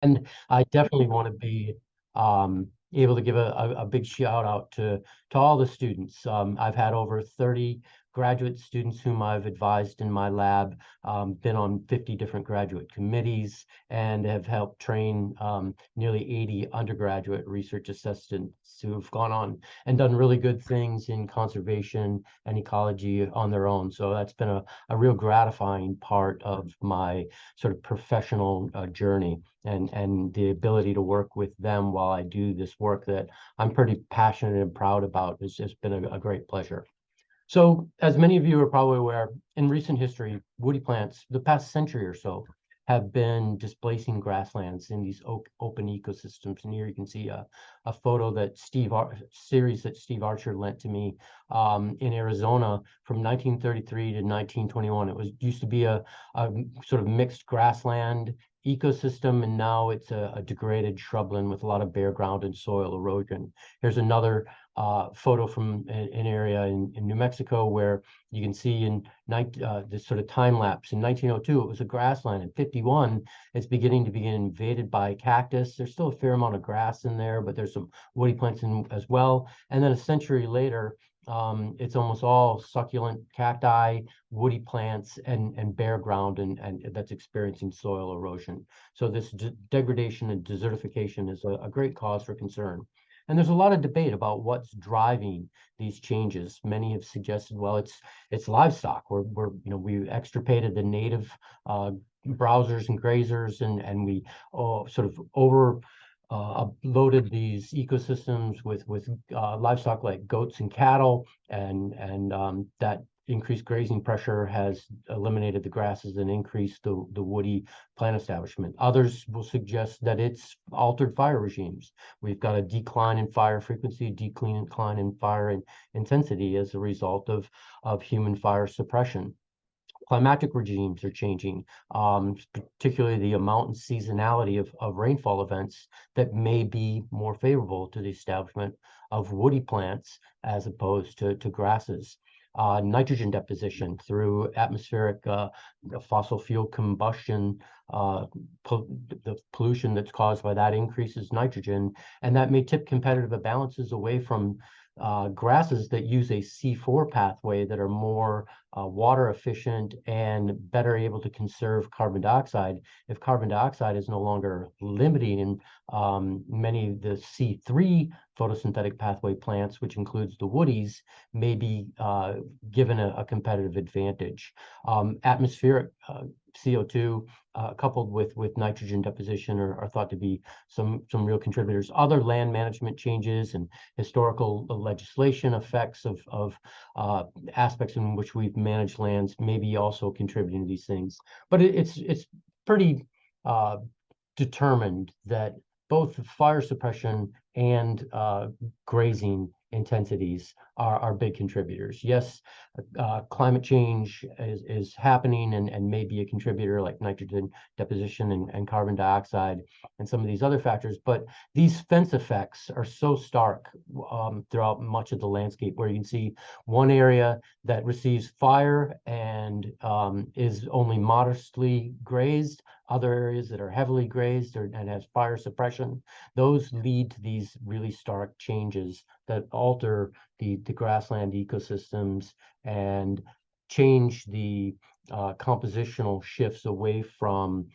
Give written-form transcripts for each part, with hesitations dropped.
And I definitely want to be able to give a big shout out to all the students. I've had over 30 graduate students whom I've advised in my lab, been on 50 different graduate committees, and have helped train nearly 80 undergraduate research assistants who have gone on and done really good things in conservation and ecology on their own. So that's been a real gratifying part of my sort of professional journey, and the ability to work with them while I do this work that I'm pretty passionate and proud about has just been a great pleasure. So, as many of you are probably aware, in recent history, woody plants, the past century or so, have been displacing grasslands in these open ecosystems. And here you can see a photo that series that Steve Archer lent to me in Arizona from 1933 to 1921. It used to be a sort of mixed grassland ecosystem, and now it's a degraded shrubland with a lot of bare ground and soil erosion. Here's another photo from an area in New Mexico where you can see in this sort of time lapse. In 1902, it was a grassland. In 51, it's beginning to be invaded by cactus. There's still a fair amount of grass in there, but there's some woody plants in as well. And then a century later, it's almost all succulent cacti, woody plants, and bare ground, and that's experiencing soil erosion. So this degradation and desertification is a great cause for concern. And there's a lot of debate about what's driving these changes. Many have suggested, well, it's livestock. We extirpated the native browsers and grazers, and we sort of loaded these ecosystems with livestock like goats and cattle, and that increased grazing pressure has eliminated the grasses and increased the woody plant establishment. Others will suggest that it's altered fire regimes. We've got a decline in fire frequency, decline in fire intensity as a result of human fire suppression. Climatic regimes are changing, particularly the amount and seasonality of rainfall events that may be more favorable to the establishment of woody plants as opposed to grasses. Nitrogen deposition through atmospheric fossil fuel combustion, the pollution that's caused by that increases nitrogen, and that may tip competitive balances away from grasses that use a C4 pathway that are more water efficient and better able to conserve carbon dioxide. If carbon dioxide is no longer limiting in many of the C3 photosynthetic pathway plants, which includes the woodies, may be given a competitive advantage. Atmospheric CO2 coupled with nitrogen deposition are thought to be some real contributors. Other land management changes and historical legislation effects of aspects in which we've managed lands may be also contributing to these things. But it's pretty determined that both fire suppression and grazing intensities are big contributors. Yes, climate change is happening and may be a contributor, like nitrogen deposition and carbon dioxide and some of these other factors, but these fence effects are so stark throughout much of the landscape, where you can see one area that receives fire and is only modestly grazed, other areas that are heavily grazed and has fire suppression. Those lead to these really stark changes that alter the grassland ecosystems and change the compositional shifts away from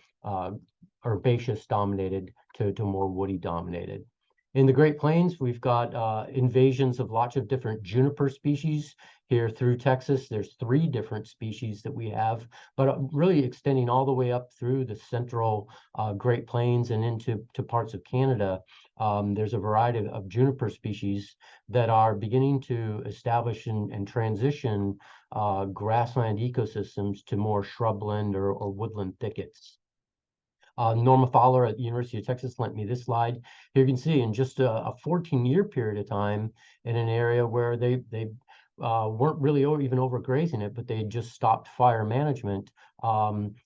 herbaceous dominated to more woody dominated. In the Great Plains, we've got invasions of lots of different juniper species. Here through Texas, there's 3 different species that we have, but really extending all the way up through the central Great Plains and into parts of Canada. There's a variety of juniper species that are beginning to establish and transition grassland ecosystems to more shrubland or woodland thickets. Norma Fowler at the University of Texas lent me this slide. Here you can see in just a 14-year period of time in an area where they weren't really even overgrazing it, but they just stopped fire management.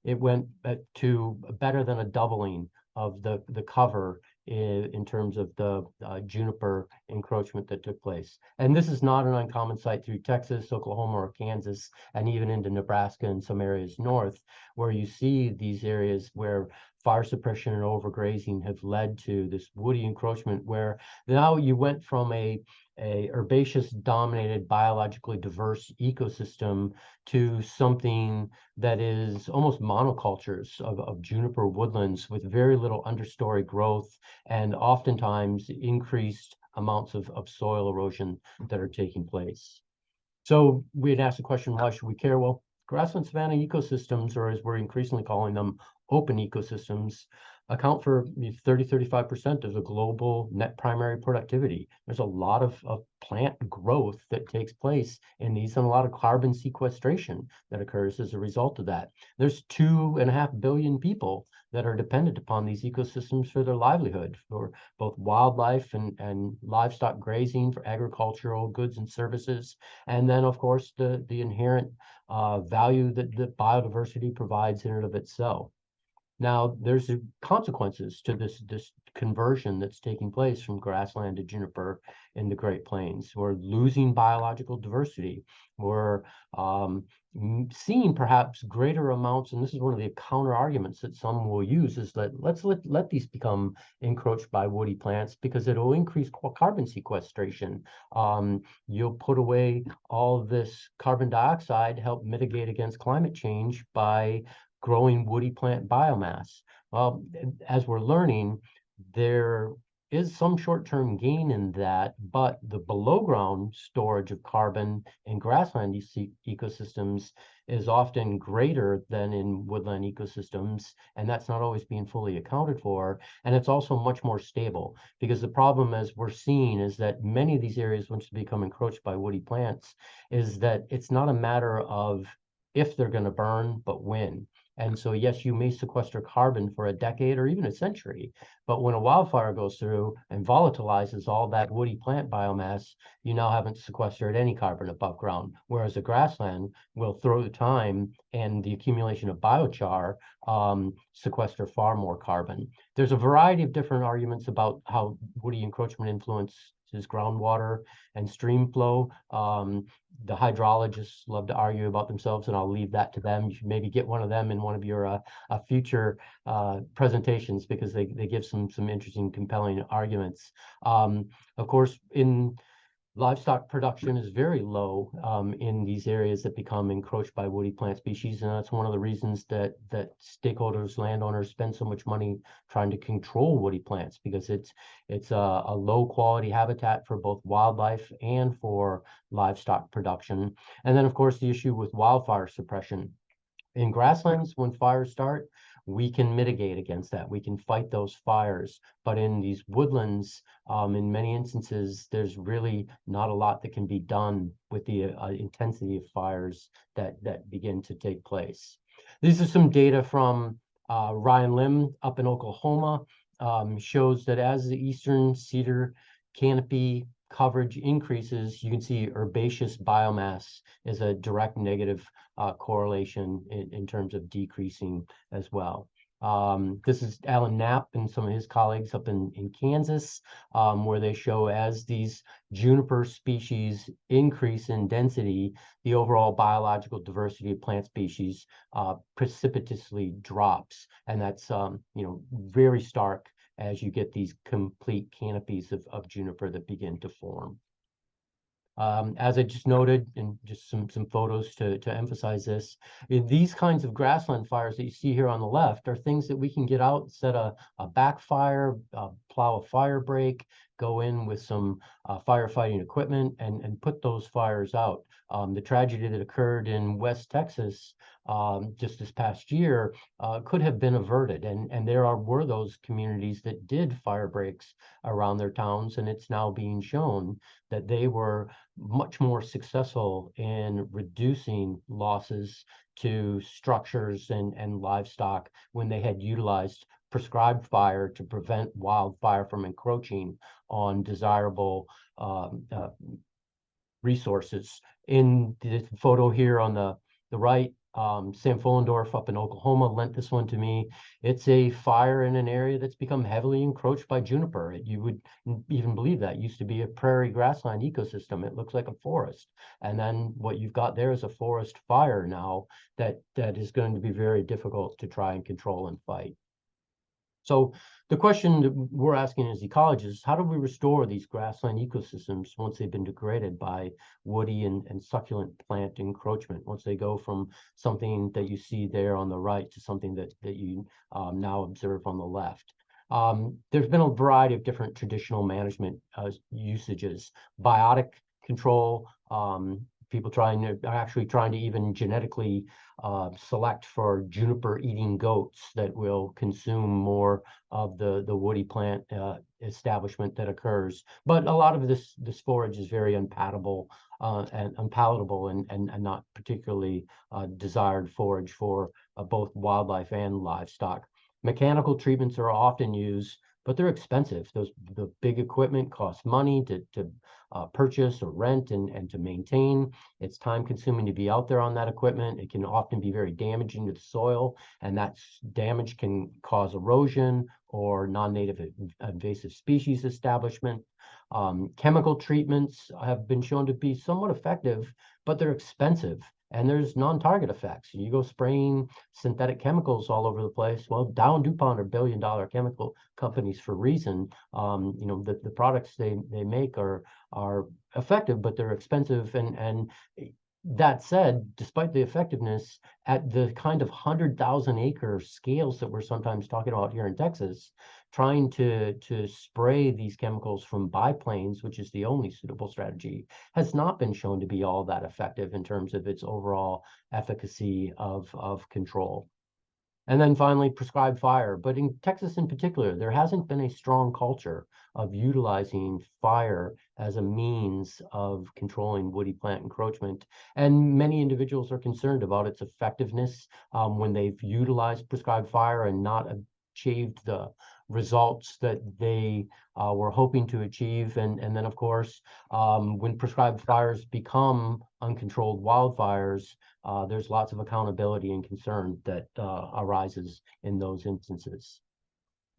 It went to better than a doubling of the cover in terms of the juniper encroachment that took place. And this is not an uncommon sight through Texas, Oklahoma, or Kansas, and even into Nebraska and some areas north, where you see these areas where fire suppression and overgrazing have led to this woody encroachment, where now you went from a herbaceous dominated biologically diverse ecosystem to something that is almost monocultures of juniper woodlands with very little understory growth and oftentimes increased amounts of soil erosion that are taking place. So we had asked the question, why should we care? Well, grassland savanna ecosystems, or as we're increasingly calling them, open ecosystems, account for 30-35% of the global net primary productivity. There's a lot of plant growth that takes place in these, and a lot of carbon sequestration that occurs as a result of that. There's 2.5 billion people that are dependent upon these ecosystems for their livelihood, for both wildlife and livestock grazing, for agricultural goods and services, and then of course the inherent value that biodiversity provides in and of itself. Now, there's consequences to this conversion that's taking place from grassland to juniper in the Great Plains. We're losing biological diversity. We're seeing perhaps greater amounts, and this is one of the counter arguments that some will use, is that let's let these become encroached by woody plants because it'll increase carbon sequestration. You'll put away all of this carbon dioxide, help mitigate against climate change by growing woody plant biomass. Well, as we're learning, there is some short-term gain in that, but the below-ground storage of carbon in grassland ecosystems is often greater than in woodland ecosystems, and that's not always being fully accounted for. And it's also much more stable, because the problem, as we're seeing, is that many of these areas, once they become encroached by woody plants, is that it's not a matter of if they're going to burn, but when. And so, yes, you may sequester carbon for a decade or even a century, but when a wildfire goes through and volatilizes all that woody plant biomass, you now haven't sequestered any carbon above ground. Whereas a grassland will, through the time and the accumulation of biochar, sequester far more carbon. There's a variety of different arguments about how woody encroachment influences groundwater and stream flow. The hydrologists love to argue about themselves, and I'll leave that to them. You should maybe get one of them in one of your future presentations, because they give some interesting, compelling arguments. Of course, in livestock production is very low in these areas that become encroached by woody plant species, and that's one of the reasons that stakeholders, landowners, spend so much money trying to control woody plants, because it's a low quality habitat for both wildlife and for livestock production. And then, of course, the issue with wildfire suppression. In grasslands, when fires start, we can mitigate against that. We can fight those fires. But in these woodlands, in many instances, there's really not a lot that can be done with the intensity of fires that begin to take place. These are some data from Ryan Lim up in Oklahoma. Shows that as the eastern cedar canopy coverage increases, you can see herbaceous biomass is a direct negative correlation in terms of decreasing as well. This is Alan Knapp and some of his colleagues up in Kansas, where they show as these juniper species increase in density, the overall biological diversity of plant species precipitously drops. And that's very stark as you get these complete canopies of juniper that begin to form. As I just noted, and just some photos to emphasize this, these kinds of grassland fires that you see here on the left are things that we can get out, set a backfire, plow a fire break, go in with some firefighting equipment and put those fires out. The tragedy that occurred in West Texas just this past year could have been averted, and there were those communities that did fire breaks around their towns, and it's now being shown that they were much more successful in reducing losses to structures and livestock when they had utilized prescribed fire to prevent wildfire from encroaching on desirable resources. In the photo here on the right, Sam Fullendorf up in Oklahoma lent this one to me. It's a fire in an area that's become heavily encroached by juniper. You would even believe that. It used to be a prairie grassland ecosystem. It looks like a forest. And then what you've got there is a forest fire now that is going to be very difficult to try and control and fight. So the question that we're asking as ecologists, how do we restore these grassland ecosystems once they've been degraded by woody and succulent plant encroachment, once they go from something that you see there on the right to something that you now observe on the left? There's been a variety of different traditional management usages, biotic control, people actually trying to even genetically select for juniper eating goats that will consume more of the woody plant establishment that occurs. But a lot of this forage is very unpalatable and not particularly desired forage for both wildlife and livestock. Mechanical treatments are often used, but they're expensive. The big equipment costs money to purchase or rent and to maintain. It's time consuming to be out there on that equipment. It can often be very damaging to the soil, and that damage can cause erosion or non-native invasive species establishment. Chemical treatments have been shown to be somewhat effective, but they're expensive. And there's non-target effects. You go spraying synthetic chemicals all over the place. Well, Dow and DuPont are billion-dollar chemical companies for a reason. The products they make are effective, but they're expensive. And that said, despite the effectiveness at the kind of 100,000-acre scales that we're sometimes talking about here in Texas, trying to spray these chemicals from biplanes, which is the only suitable strategy, has not been shown to be all that effective in terms of its overall efficacy of control. And then finally, prescribed fire. But in Texas in particular, there hasn't been a strong culture of utilizing fire as a means of controlling woody plant encroachment. And many individuals are concerned about its effectiveness when they've utilized prescribed fire and not achieved the results that they were hoping to achieve. And then, of course, when prescribed fires become uncontrolled wildfires, there's lots of accountability and concern that arises in those instances.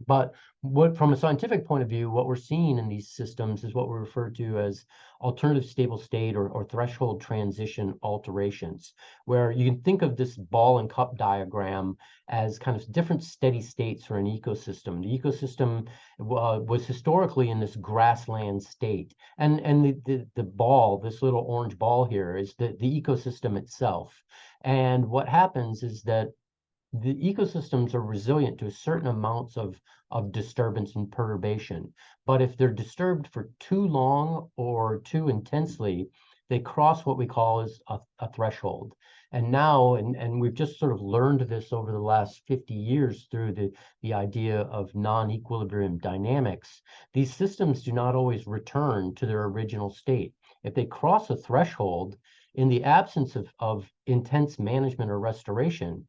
But from a scientific point of view, what we're seeing in these systems is what we refer to as alternative stable state or threshold transition alterations, where you can think of this ball and cup diagram as kind of different steady states for an ecosystem. The ecosystem was historically in this grassland state, and the ball, this little orange ball here, is the ecosystem itself. And what happens is that the ecosystems are resilient to certain amounts of disturbance and perturbation. But if they're disturbed for too long or too intensely, they cross what we call as a threshold. And now, and we've just sort of learned this over the last 50 years through the idea of non-equilibrium dynamics, these systems do not always return to their original state. If they cross a threshold, in the absence of intense management or restoration,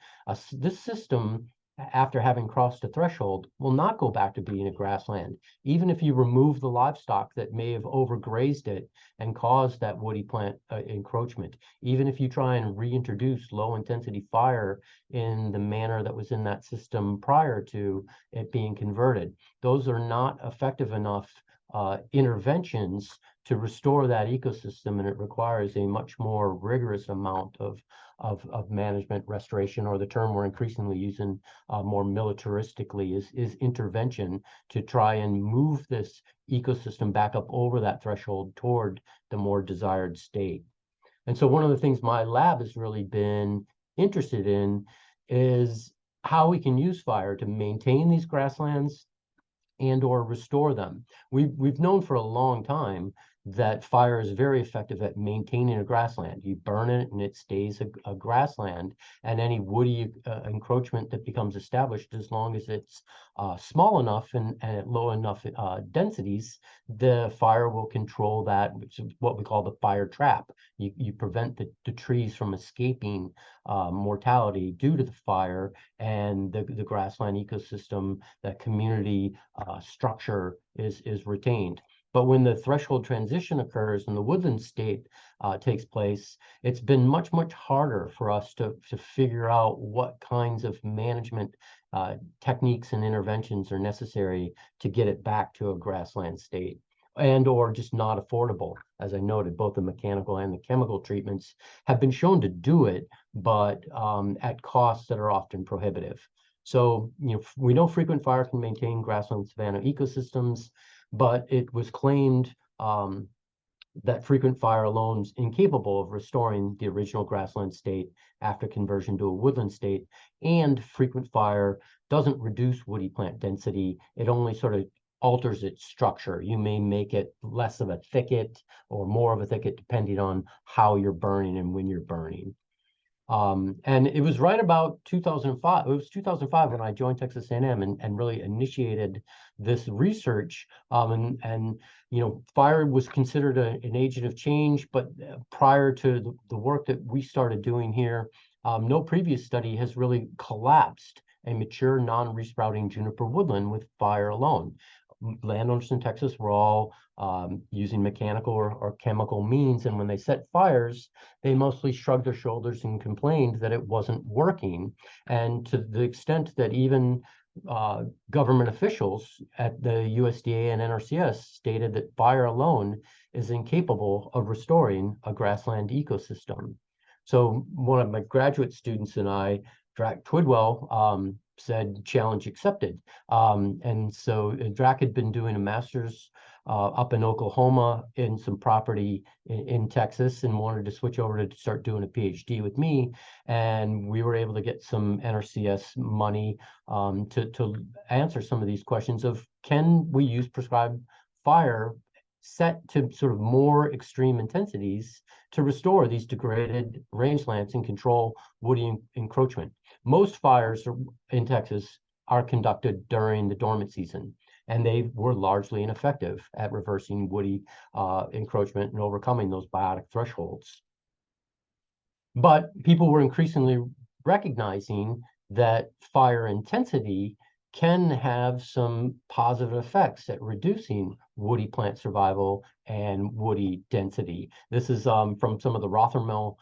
this system, after having crossed a threshold, will not go back to being a grassland, even if you remove the livestock that may have overgrazed it and caused that woody plant encroachment. Even if you try and reintroduce low-intensity fire in the manner that was in that system prior to it being converted, those are not effective enough interventions to restore that ecosystem, and it requires a much more rigorous amount of management restoration, or the term we're increasingly using more militaristically is intervention, to try and move this ecosystem back up over that threshold toward the more desired state. And so one of the things my lab has really been interested in is how we can use fire to maintain these grasslands and or restore them. We've known for a long time that fire is very effective at maintaining a grassland. You burn it and it stays a grassland, and any woody encroachment that becomes established, as long as it's small enough and at low enough densities, the fire will control that, which is what we call the fire trap. You prevent the trees from escaping mortality due to the fire, and the grassland ecosystem, that community structure is retained. But when the threshold transition occurs and the woodland state takes place, it's been much, much harder for us to figure out what kinds of management techniques and interventions are necessary to get it back to a grassland state, and or just not affordable. As I noted, both the mechanical and the chemical treatments have been shown to do it, but at costs that are often prohibitive. So, we know frequent fire can maintain grassland savanna ecosystems, but it was claimed that frequent fire alone is incapable of restoring the original grassland state after conversion to a woodland state. And frequent fire doesn't reduce woody plant density. It only sort of alters its structure. You may make it less of a thicket or more of a thicket, depending on how you're burning and when you're burning. And it was right about 2005. It was 2005 when I joined Texas A&M and really initiated this research. And fire was considered an agent of change, but prior to the work that we started doing here, no previous study has really collapsed a mature non-resprouting juniper woodland with fire alone. Landowners in Texas were all using mechanical or chemical means, and when they set fires, they mostly shrugged their shoulders and complained that it wasn't working. And to the extent that even government officials at the USDA and NRCS stated that fire alone is incapable of restoring a grassland ecosystem. So one of my graduate students and I, Drac Twidwell, said challenge accepted. And so Drac had been doing a master's up in Oklahoma in some property in Texas and wanted to switch over to start doing a PhD with me. And we were able to get some NRCS money to answer some of these questions of, can we use prescribed fire set to sort of more extreme intensities to restore these degraded rangelands and control woody encroachment? Most fires in Texas are conducted during the dormant season, and they were largely ineffective at reversing woody encroachment and overcoming those biotic thresholds. But people were increasingly recognizing that fire intensity can have some positive effects at reducing woody plant survival and woody density. This is from some of the Rothermel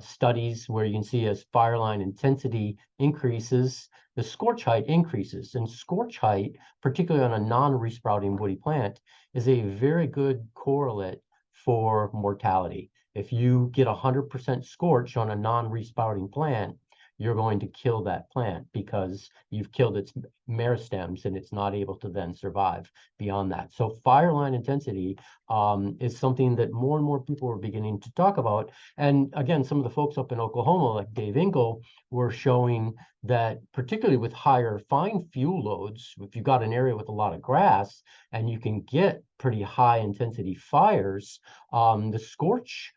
studies, where you can see as fire line intensity increases, the scorch height increases. And scorch height, particularly on a non-resprouting woody plant, is a very good correlate for mortality. If you get 100% scorch on a non-resprouting plant, you're going to kill that plant because you've killed its meristems and it's not able to then survive beyond that. So fire line intensity is something that more and more people are beginning to talk about. And again, some of the folks up in Oklahoma, like Dave Engel, were showing that particularly with higher fine fuel loads, if you've got an area with a lot of grass and you can get pretty high intensity fires, the scorch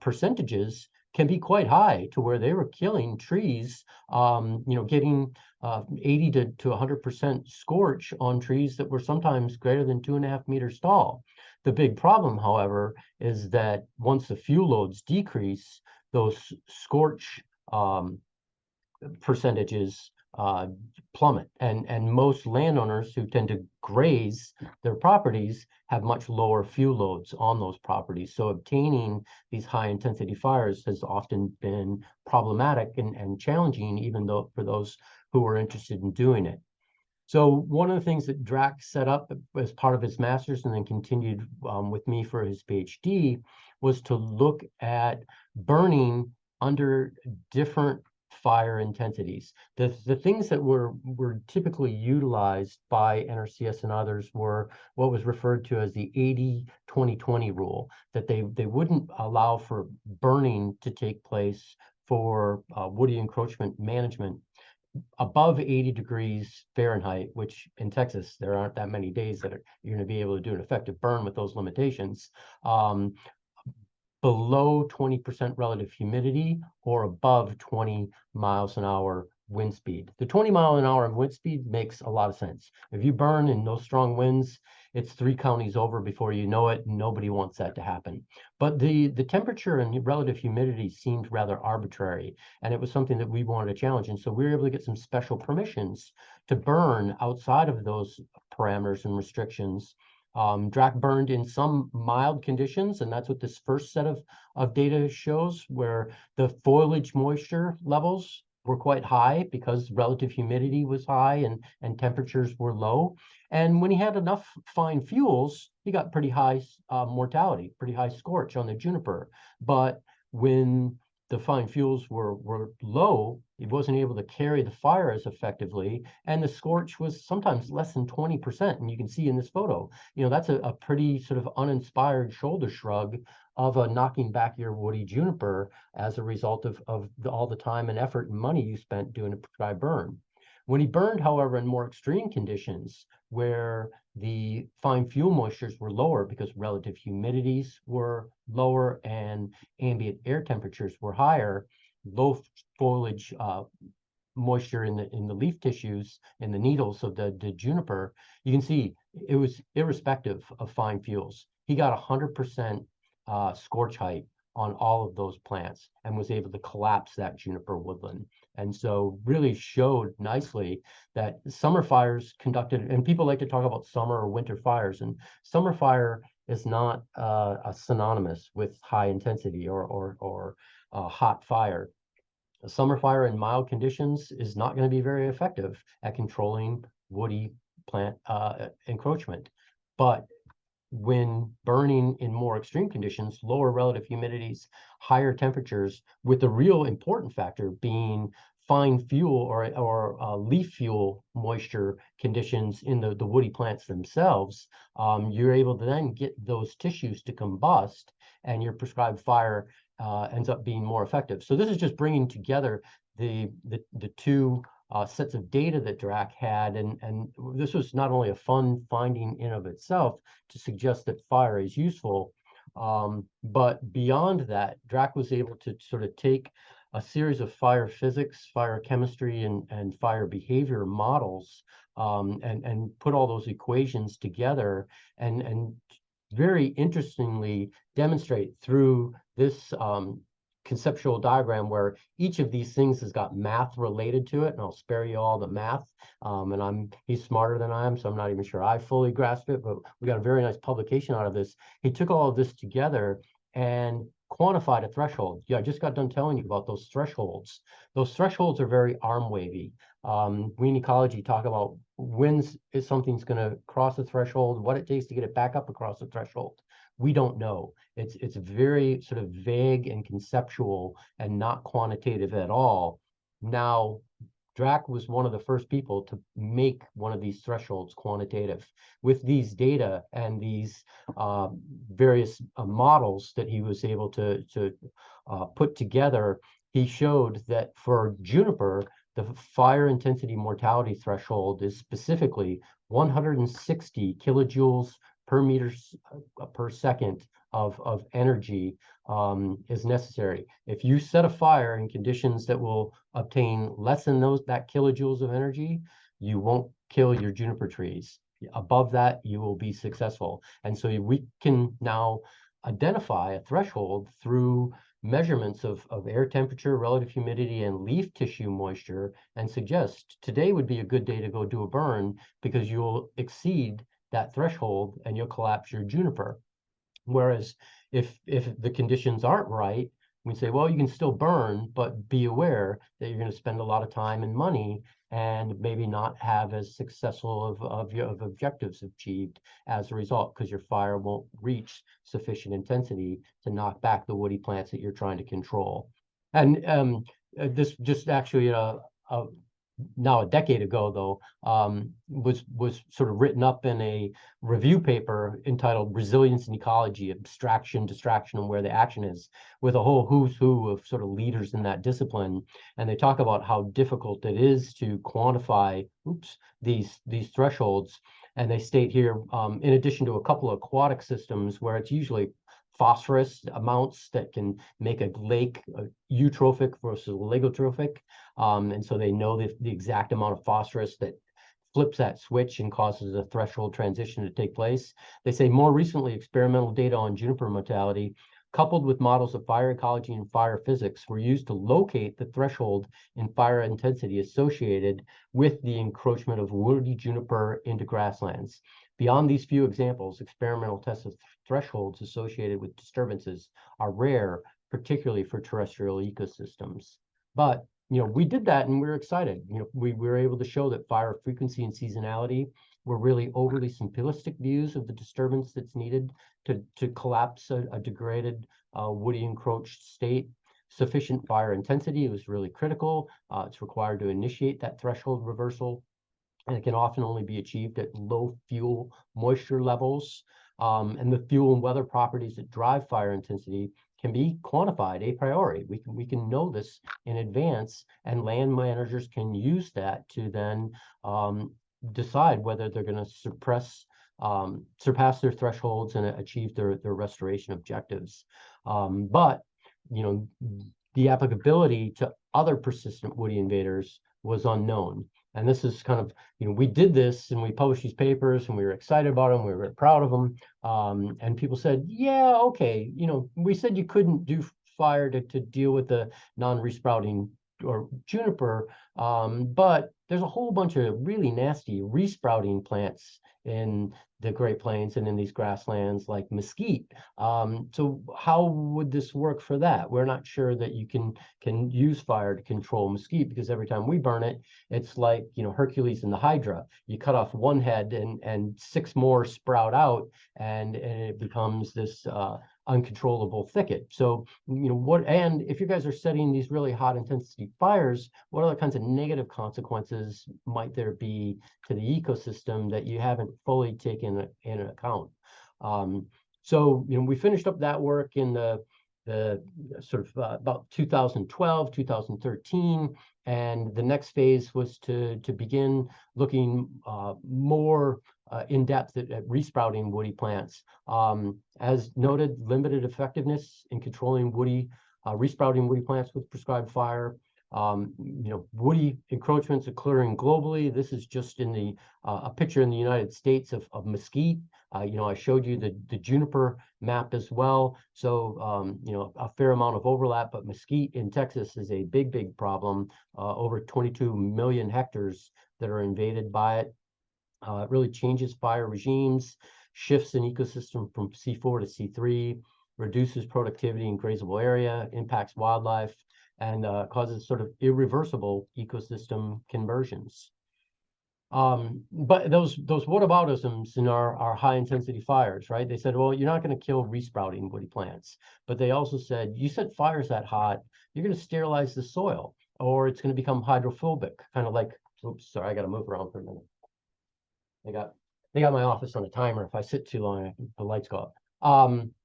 percentages can be quite high, to where they were killing trees, getting 80 to 100% scorch on trees that were sometimes greater than 2.5 meters tall. The big problem, however, is that once the fuel loads decrease, those scorch percentages plummet. And most landowners who tend to graze their properties have much lower fuel loads on those properties. So obtaining these high intensity fires has often been problematic and challenging, even though for those who are interested in doing it. So one of the things that Drac set up as part of his master's and then continued with me for his PhD was to look at burning under different fire intensities. The things that were typically utilized by NRCS and others were what was referred to as the 80-20-20 rule, that they wouldn't allow for burning to take place for woody encroachment management above 80 degrees Fahrenheit, which in Texas, there aren't that many days that you're going to be able to do an effective burn with those limitations. Below 20% relative humidity, or above 20 miles an hour wind speed. The 20 mile an hour wind speed makes a lot of sense. If you burn in those strong winds, it's 3 counties over before you know it. Nobody wants that to happen. But the temperature and relative humidity seemed rather arbitrary, and it was something that we wanted to challenge. And so we were able to get some special permissions to burn outside of those parameters and restrictions. Drac burned in some mild conditions, and that's what this first set of data shows, where the foliage moisture levels were quite high because relative humidity was high and temperatures were low. And when he had enough fine fuels, he got pretty high mortality, pretty high scorch on the juniper. But when the fine fuels were low, it wasn't able to carry the fire as effectively, and the scorch was sometimes less than 20%. And you can see in this photo, that's a pretty sort of uninspired shoulder shrug of a knocking back your woody juniper as a result of all the time and effort and money you spent doing a prescribed burn. When he burned, however, in more extreme conditions where the fine fuel moistures were lower because relative humidities were lower and ambient air temperatures were higher, low foliage moisture in the leaf tissues in the needles of the juniper, you can see it was irrespective of fine fuels. He got 100% scorch height on all of those plants and was able to collapse that juniper woodland. And so really showed nicely that summer fires conducted, and people like to talk about summer or winter fires, and summer fire is not synonymous with high intensity or hot fire. A summer fire in mild conditions is not going to be very effective at controlling woody plant encroachment. But when burning in more extreme conditions, lower relative humidities, higher temperatures, with the real important factor being fine fuel or leaf fuel moisture conditions in the woody plants themselves, you're able to then get those tissues to combust, and your prescribed fire ends up being more effective. So this is just bringing together the two sets of data that DRAC had, and this was not only a fun finding in of itself to suggest that fire is useful, but beyond that, DRAC was able to sort of take a series of fire physics, fire chemistry, and fire behavior models, and put all those equations together, and very interestingly demonstrate through this conceptual diagram where each of these things has got math related to it, and I'll spare you all the math. And he's smarter than I am, so I'm not even sure I fully grasp it, but we got a very nice publication out of this. He took all of this together and quantified a threshold. Yeah, I just got done telling you about those thresholds. Those thresholds are very arm wavy. We in ecology talk about when something's going to cross a threshold, what it takes to get it back up across the threshold. We don't know. It's very sort of vague and conceptual and not quantitative at all. Now, DRAC was one of the first people to make one of these thresholds quantitative. With these data and these various models that he was able to put together, he showed that for juniper, the fire intensity mortality threshold is specifically 160 kilojoules per meter per second of energy is necessary. If you set a fire in conditions that will obtain less than that kilojoules of energy, you won't kill your juniper trees. Above that, you will be successful. And so we can now identify a threshold through measurements of air temperature, relative humidity, and leaf tissue moisture, and suggest today would be a good day to go do a burn because you'll exceed that threshold and you'll collapse your juniper. Whereas if the conditions aren't right, we say, well, you can still burn, but be aware that you're going to spend a lot of time and money and maybe not have as successful of objectives achieved as a result, because your fire won't reach sufficient intensity to knock back the woody plants that you're trying to control. And this just actually now a decade ago, though, was sort of written up in a review paper entitled Resilience in Ecology, Abstraction, Distraction, and Where the Action Is, with a whole who's who of sort of leaders in that discipline. And they talk about how difficult it is to quantify these thresholds. And they state here, in addition to a couple of aquatic systems where it's usually phosphorus amounts that can make a lake eutrophic versus oligotrophic. And so they know the exact amount of phosphorus that flips that switch and causes a threshold transition to take place. They say more recently, experimental data on juniper mortality, coupled with models of fire ecology and fire physics, were used to locate the threshold in fire intensity associated with the encroachment of woody juniper into grasslands. Beyond these few examples, experimental tests of thresholds associated with disturbances are rare, particularly for terrestrial ecosystems. But we did that and we were excited. We were able to show that fire frequency and seasonality were really overly simplistic views of the disturbance that's needed to collapse a degraded woody encroached state. sufficient fire intensity was really critical. It's required to initiate that threshold reversal, and it can often only be achieved at low fuel moisture levels. And the fuel and weather properties that drive fire intensity can be quantified a priori. We can know this in advance, and land managers can use that to then decide whether they're going to surpass their thresholds and achieve their restoration objectives. But the applicability to other persistent woody invaders was unknown. And this is kind of, we did this and we published these papers and we were excited about them. We were very proud of them. And people said, yeah, okay, we said you couldn't do fire to deal with the non-resprouting or juniper, but there's a whole bunch of really nasty resprouting plants in the Great Plains and in these grasslands like mesquite. So how would this work for that? We're not sure that you can use fire to control mesquite, because every time we burn it, it's like, Hercules and the Hydra. You cut off one head and 6 more sprout out, and it becomes this uncontrollable thicket. So, and if you guys are setting these really hot intensity fires, what other kinds of negative consequences might there be to the ecosystem that you haven't fully taken in account? So, we finished up that work in the sort of about 2012, 2013, and the next phase was to begin looking more in depth at resprouting woody plants. As noted, limited effectiveness in controlling resprouting woody plants with prescribed fire. Woody encroachments occurring globally. This is just in a picture in the United States of mesquite. I showed you the juniper map as well. So, a fair amount of overlap, but mesquite in Texas is a big problem. Over 22 million hectares that are invaded by it. It really changes fire regimes, shifts an ecosystem from C4 to C3, reduces productivity in grazable area, impacts wildlife, and causes sort of irreversible ecosystem conversions. But those whataboutisms in our high intensity fires, right? They said, well, you're not going to kill resprouting woody plants, but they also said, you set fires that hot, you're going to sterilize the soil, or it's going to become hydrophobic, kind of like, oops, sorry, I got to move around for a minute. They got my office on a timer. If I sit too long, the lights go up.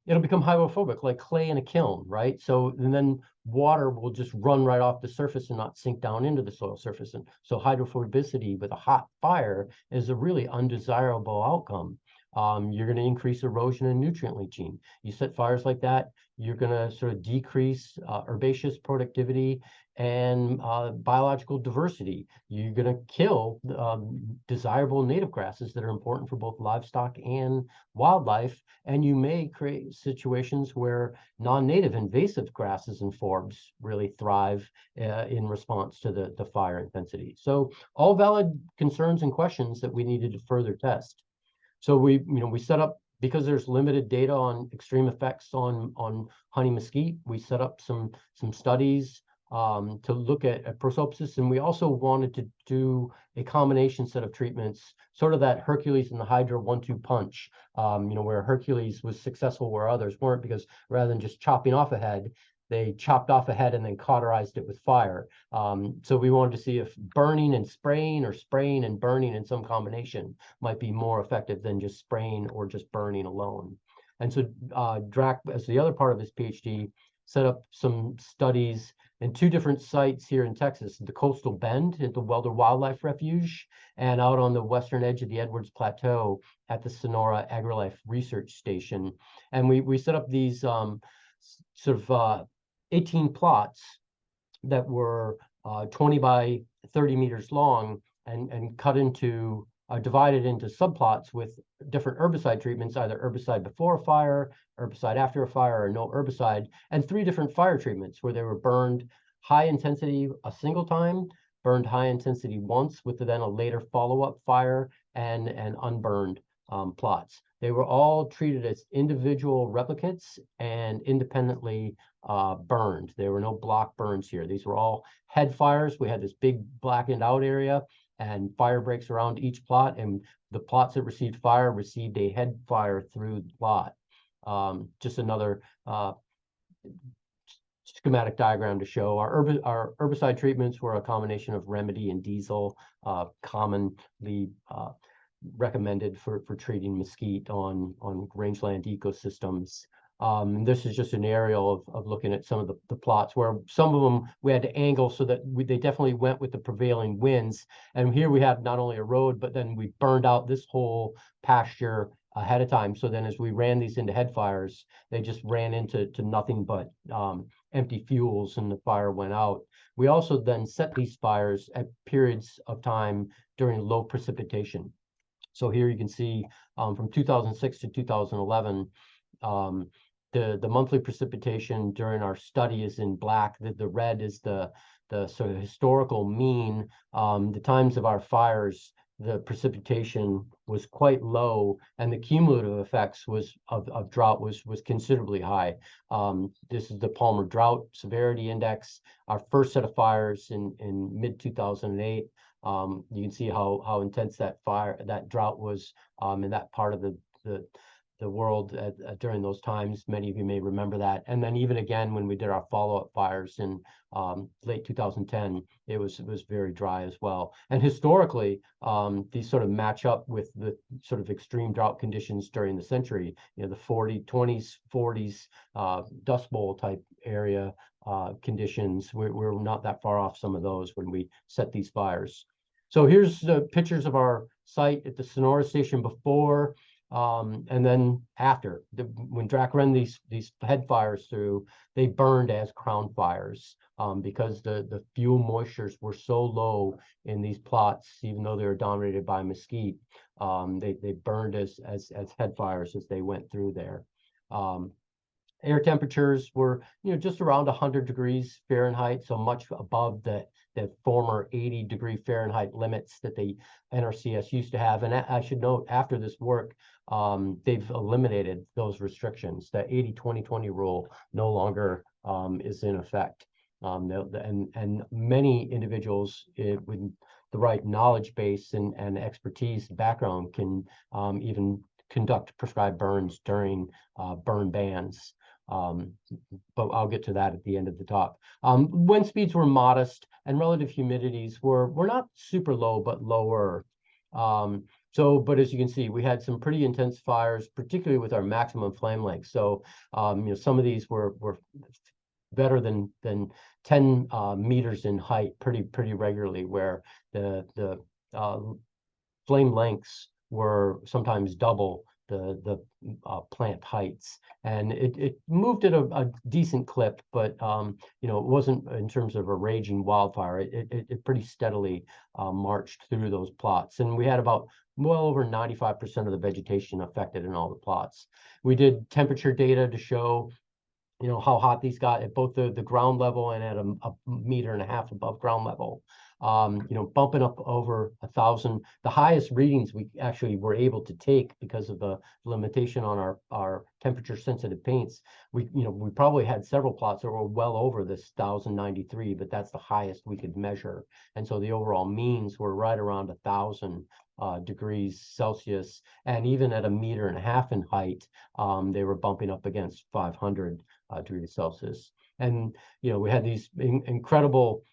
It'll become hydrophobic, like clay in a kiln, right? So, and then water will just run right off the surface and not sink down into the soil surface. And so hydrophobicity with a hot fire is a really undesirable outcome. You're going to increase erosion and nutrient leaching. You set fires like that, you're going to sort of decrease herbaceous productivity and biological diversity. You're going to kill desirable native grasses that are important for both livestock and wildlife, and you may create situations where non-native invasive grasses and forbs really thrive in response to the fire intensity. So all valid concerns and questions that we needed to further test. So we set up, because there's limited data on extreme effects on honey mesquite, we set up some studies to look at prosopis, and we also wanted to do a combination set of treatments, sort of that Hercules and the Hydra 1-2 punch, where Hercules was successful where others weren't, because rather than just chopping off a head, they chopped off a head and then cauterized it with fire. So we wanted to see if burning and spraying, or spraying and burning in some combination, might be more effective than just spraying or just burning alone. And so Drac, as the other part of his PhD, set up some studies in 2 different sites here in Texas: the Coastal Bend at the Welder Wildlife Refuge, and out on the western edge of the Edwards Plateau at the Sonora AgriLife Research Station. And we set up these sort of 18 plots that were 20 by 30 meters long, and cut into divided into subplots with different herbicide treatments, either herbicide before a fire, herbicide after a fire, or no herbicide, and 3 different fire treatments where they were burned high intensity a single time, burned high intensity once with then a later follow-up fire, and unburned plots. They were all treated as individual replicates and independently burned. There were no block burns here. These were all head fires. We had this big blackened out area and fire breaks around each plot, and the plots that received fire received a head fire through the plot. Just another schematic diagram to show our herbicide treatments were a combination of remedy and diesel, commonly recommended for treating mesquite on rangeland ecosystems. This is just an aerial of looking at some of the plots where some of them we had to angle so that they definitely went with the prevailing winds. And here we have not only a road, but then we burned out this whole pasture ahead of time. So then as we ran these into head fires, they just ran into nothing but empty fuels, and the fire went out. We also then set these fires at periods of time during low precipitation. So here you can see from 2006 to 2011, the monthly precipitation during our study is in black. The red is the sort of historical mean. The times of our fires, the precipitation was quite low, and the cumulative effects of drought was considerably high. This is the Palmer Drought Severity Index. Our first set of fires in mid 2008. You can see how intense that drought was in that part of the world during those times. Many of you may remember that. And then even again, when we did our follow-up fires in late 2010, it was very dry as well. And historically, these sort of match up with the sort of extreme drought conditions during the century. You know, the 20s, 40s Dust Bowl type area conditions. We're not that far off some of those when we set these fires. So here's the pictures of our site at the Sonora station before and then after. When DRAC ran these head fires through, they burned as crown fires because the fuel moistures were so low in these plots, even though they were dominated by mesquite. They burned as head fires as they went through there. Air temperatures were, just around 100 degrees Fahrenheit, so much above the former 80-degree Fahrenheit limits that the NRCS used to have. And I should note, after this work, they've eliminated those restrictions. The 80-20-20 rule no longer is in effect. And many individuals with the right knowledge base and expertise background can even conduct prescribed burns during burn bans. But I'll get to that at the end of the talk. Wind speeds were modest, and relative humidities were not super low, but lower. But as you can see, we had some pretty intense fires, particularly with our maximum flame length. So, some of these were better than 10 meters in height pretty regularly, where the flame lengths were sometimes double the plant heights, and it moved at a decent clip, but it wasn't in terms of a raging wildfire. It pretty steadily marched through those plots, and we had about well over 95% of the vegetation affected in all the plots. We did temperature data to show how hot these got at both the ground level and at a meter and a half above ground level. Bumping up over 1,000. The highest readings we actually were able to take because of the limitation on our temperature sensitive paints. We probably had several plots that were well over this 1,093, but that's the highest we could measure. And so the overall means were right around 1,000 degrees Celsius, and even at a meter and a half in height, they were bumping up against 500 degrees Celsius. And we had these incredible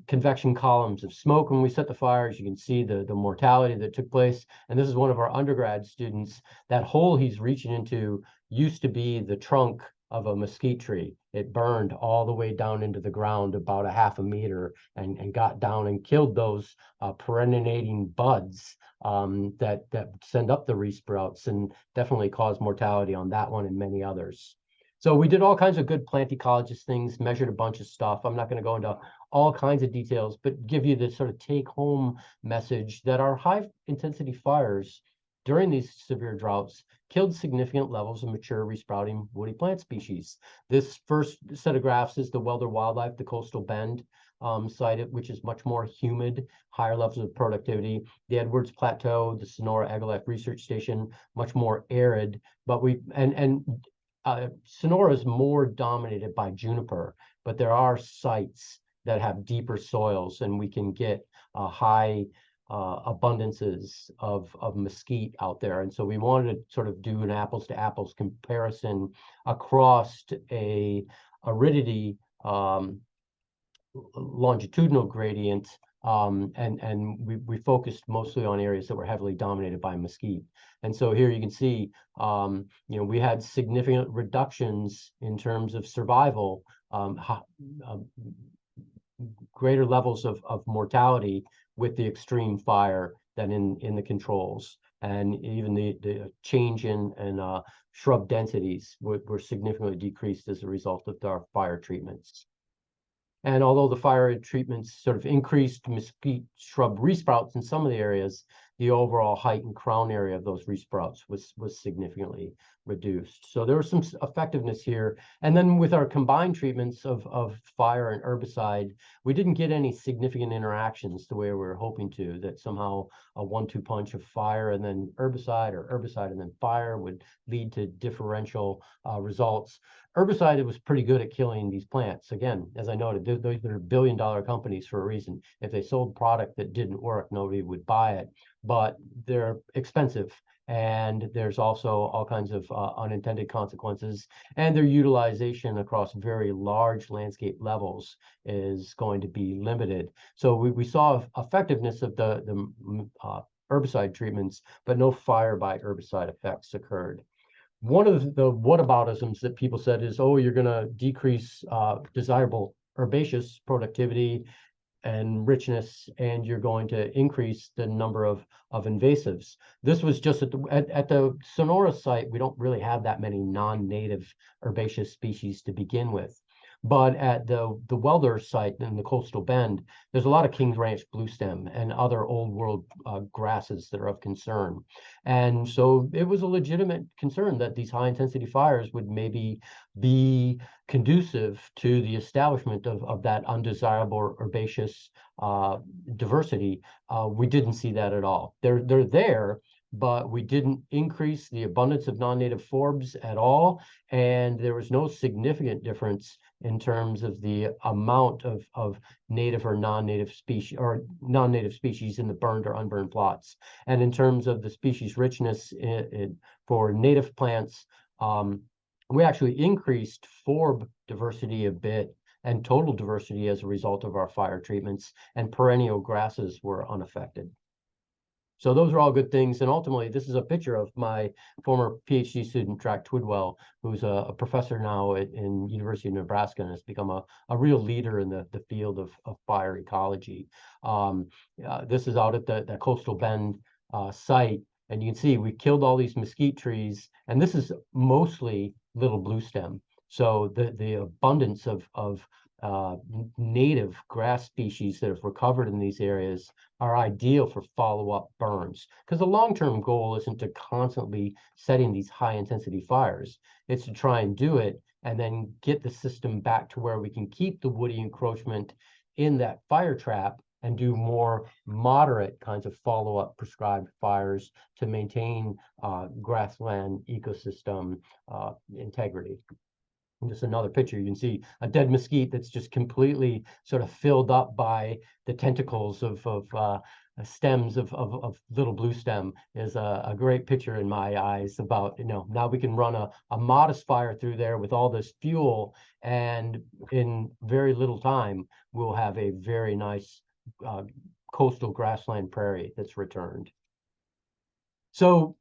convection columns of smoke when we set the fires. You can see the mortality that took place. And this is one of our undergrad students. That hole he's reaching into used to be the trunk of a mesquite tree. It burned all the way down into the ground about a half a meter and got down and killed those perennating buds that send up the resprouts, and definitely caused mortality on that one and many others. So we did all kinds of good plant ecologist things, measured a bunch of stuff. I'm not going to go into all kinds of details, but give you this sort of take-home message that our high-intensity fires during these severe droughts killed significant levels of mature resprouting woody plant species. This first set of graphs is the Welder Wildlife, the Coastal Bend site, which is much more humid, higher levels of productivity. The Edwards Plateau, the Sonora Agalife Research Station, much more arid. But Sonora is more dominated by juniper, but there are sites that have deeper soils, and we can get high abundances of mesquite out there. And so we wanted to sort of do an apples to apples comparison across a aridity longitudinal gradient, and we focused mostly on areas that were heavily dominated by mesquite. And so here you can see, we had significant reductions in terms of survival, greater levels of mortality with the extreme fire than in the controls. And even the change in shrub densities were significantly decreased as a result of our fire treatments. And although the fire treatments sort of increased mesquite shrub resprouts in some of the areas, the overall height and crown area of those resprouts was significantly reduced. So there was some effectiveness here. And then with our combined treatments of fire and herbicide, we didn't get any significant interactions the way we were hoping to, that somehow a 1-2 punch of fire and then herbicide, or herbicide and then fire would lead to differential results. Herbicide was pretty good at killing these plants. Again, as I noted, those are billion-dollar companies for a reason. If they sold product that didn't work, nobody would buy it. But they're expensive, and there's also all kinds of unintended consequences. And their utilization across very large landscape levels is going to be limited. So we saw effectiveness of the herbicide treatments, but no fire by herbicide effects occurred. One of the whataboutisms that people said is, oh, you're going to decrease desirable herbaceous productivity and richness, and you're going to increase the number of invasives. This was just at the Sonora site. We don't really have that many non-native herbaceous species to begin with. But at the Welder site in the Coastal Bend, there's a lot of King's Ranch bluestem and other old world grasses that are of concern. And so it was a legitimate concern that these high intensity fires would maybe be conducive to the establishment of that undesirable herbaceous diversity. We didn't see that at all. They're there, but we didn't increase the abundance of non-native forbs at all. And there was no significant difference in terms of the amount of native or non-native species in the burned or unburned plots. And in terms of the species richness for native plants, we actually increased forb diversity a bit and total diversity as a result of our fire treatments, and perennial grasses were unaffected. So those are all good things. And ultimately, this is a picture of my former PhD student, Drac Twidwell, who's a professor now in University of Nebraska and has become a real leader in the field of fire ecology. This is out at the Coastal Bend site. And you can see we killed all these mesquite trees. And this is mostly little bluestem. So the abundance of native grass species that have recovered in these areas are ideal for follow-up burns, because the long-term goal isn't to constantly setting these high-intensity fires. It's to try and do it and then get the system back to where we can keep the woody encroachment in that fire trap and do more moderate kinds of follow-up prescribed fires to maintain grassland ecosystem integrity. And just another picture, you can see a dead mesquite that's just completely sort of filled up by the tentacles of stems of little bluestem is a great picture in my eyes about, now we can run a modest fire through there with all this fuel, and in very little time, we'll have a very nice coastal grassland prairie that's returned. So,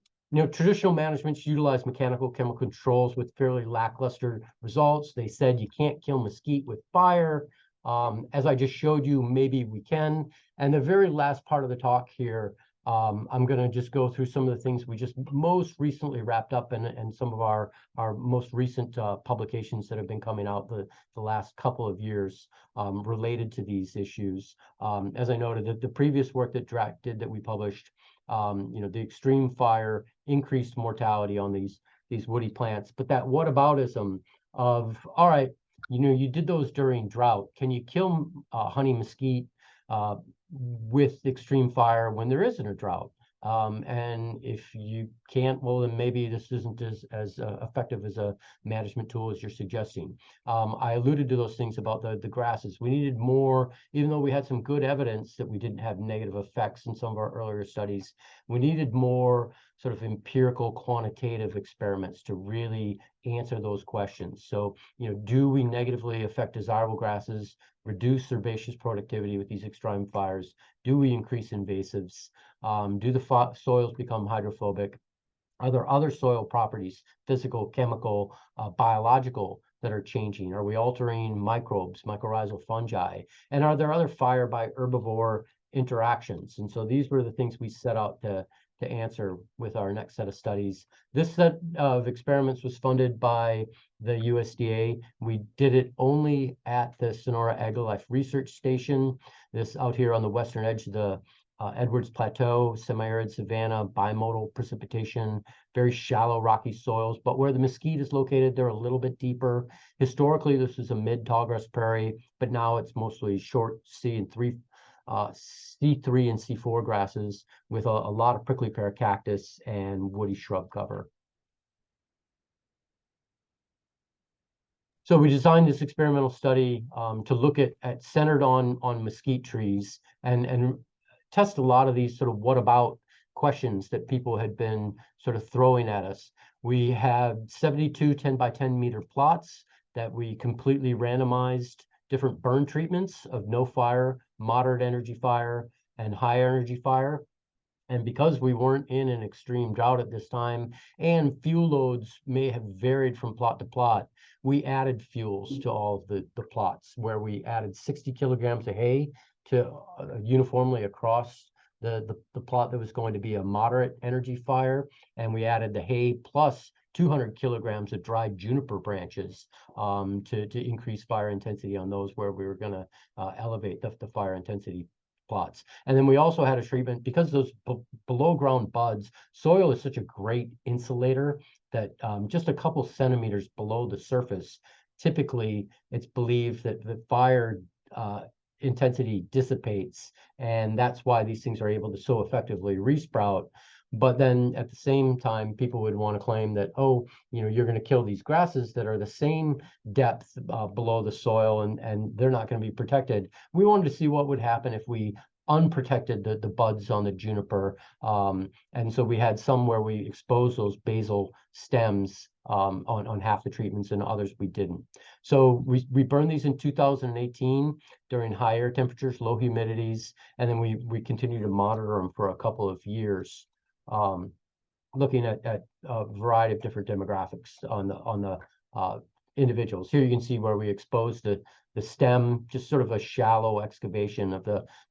traditional managements utilize mechanical chemical controls with fairly lackluster results. They said you can't kill mesquite with fire. As I just showed you, maybe we can. And the very last part of the talk here, I'm going to just go through some of the things we just most recently wrapped up and some of our most recent publications that have been coming out the last couple of years related to these issues. As I noted, the previous work that Drac did that we published, the extreme fire increased mortality on these woody plants. But that whataboutism of, all right, you did those during drought. Can you kill honey mesquite with extreme fire when there isn't a drought? And if you can't, well, then maybe this isn't as effective as a management tool as you're suggesting. I alluded to those things about the grasses. We needed more, even though we had some good evidence that we didn't have negative effects in some of our earlier studies, we needed more sort of empirical quantitative experiments to really answer those questions. So, do we negatively affect desirable grasses, reduce herbaceous productivity with these extreme fires? Do we increase invasives? Do the soils become hydrophobic? Are there other soil properties, physical, chemical, biological, that are changing? Are we altering microbes, mycorrhizal fungi? And are there other fire by herbivore interactions? And so these were the things we set out to answer with our next set of studies. This set of experiments was funded by the USDA. We did it only at the Sonora AgriLife Research Station, this out here on the western edge of the Edwards Plateau, semi-arid savanna, bimodal precipitation, very shallow rocky soils. But where the mesquite is located, they're a little bit deeper. Historically, this was a mid-tallgrass prairie, but now it's mostly short C3 and C4 grasses with a lot of prickly pear cactus and woody shrub cover. So we designed this experimental study to look at centered on mesquite trees and test a lot of these sort of what about questions that people had been sort of throwing at us. We had 72 10 by 10 meter plots that we completely randomized different burn treatments of no fire, moderate energy fire, and high energy fire. And because we weren't in an extreme drought at this time, and fuel loads may have varied from plot to plot, we added fuels to all of the plots, where we added 60 kilograms of hay to uniformly across the plot that was going to be a moderate energy fire. And we added the hay plus 200 kilograms of dried juniper branches to increase fire intensity on those where we were going to elevate the fire intensity plots. And then we also had a treatment because those below ground buds, soil is such a great insulator that just a couple centimeters below the surface, typically it's believed that the fire intensity dissipates, and that's why these things are able to so effectively resprout. But then at the same time, people would want to claim that, oh, you're going to kill these grasses that are the same depth below the soil, and they're not going to be protected. We wanted to see what would happen if we unprotected the buds on the juniper. And so we had some where we exposed those basal stems on half the treatments, and others we didn't. So we burned these in 2018 during higher temperatures, low humidities, and then we continue to monitor them for a couple of years, looking at a variety of different demographics on the individuals. Here you can see where we exposed the stem, just sort of a shallow excavation of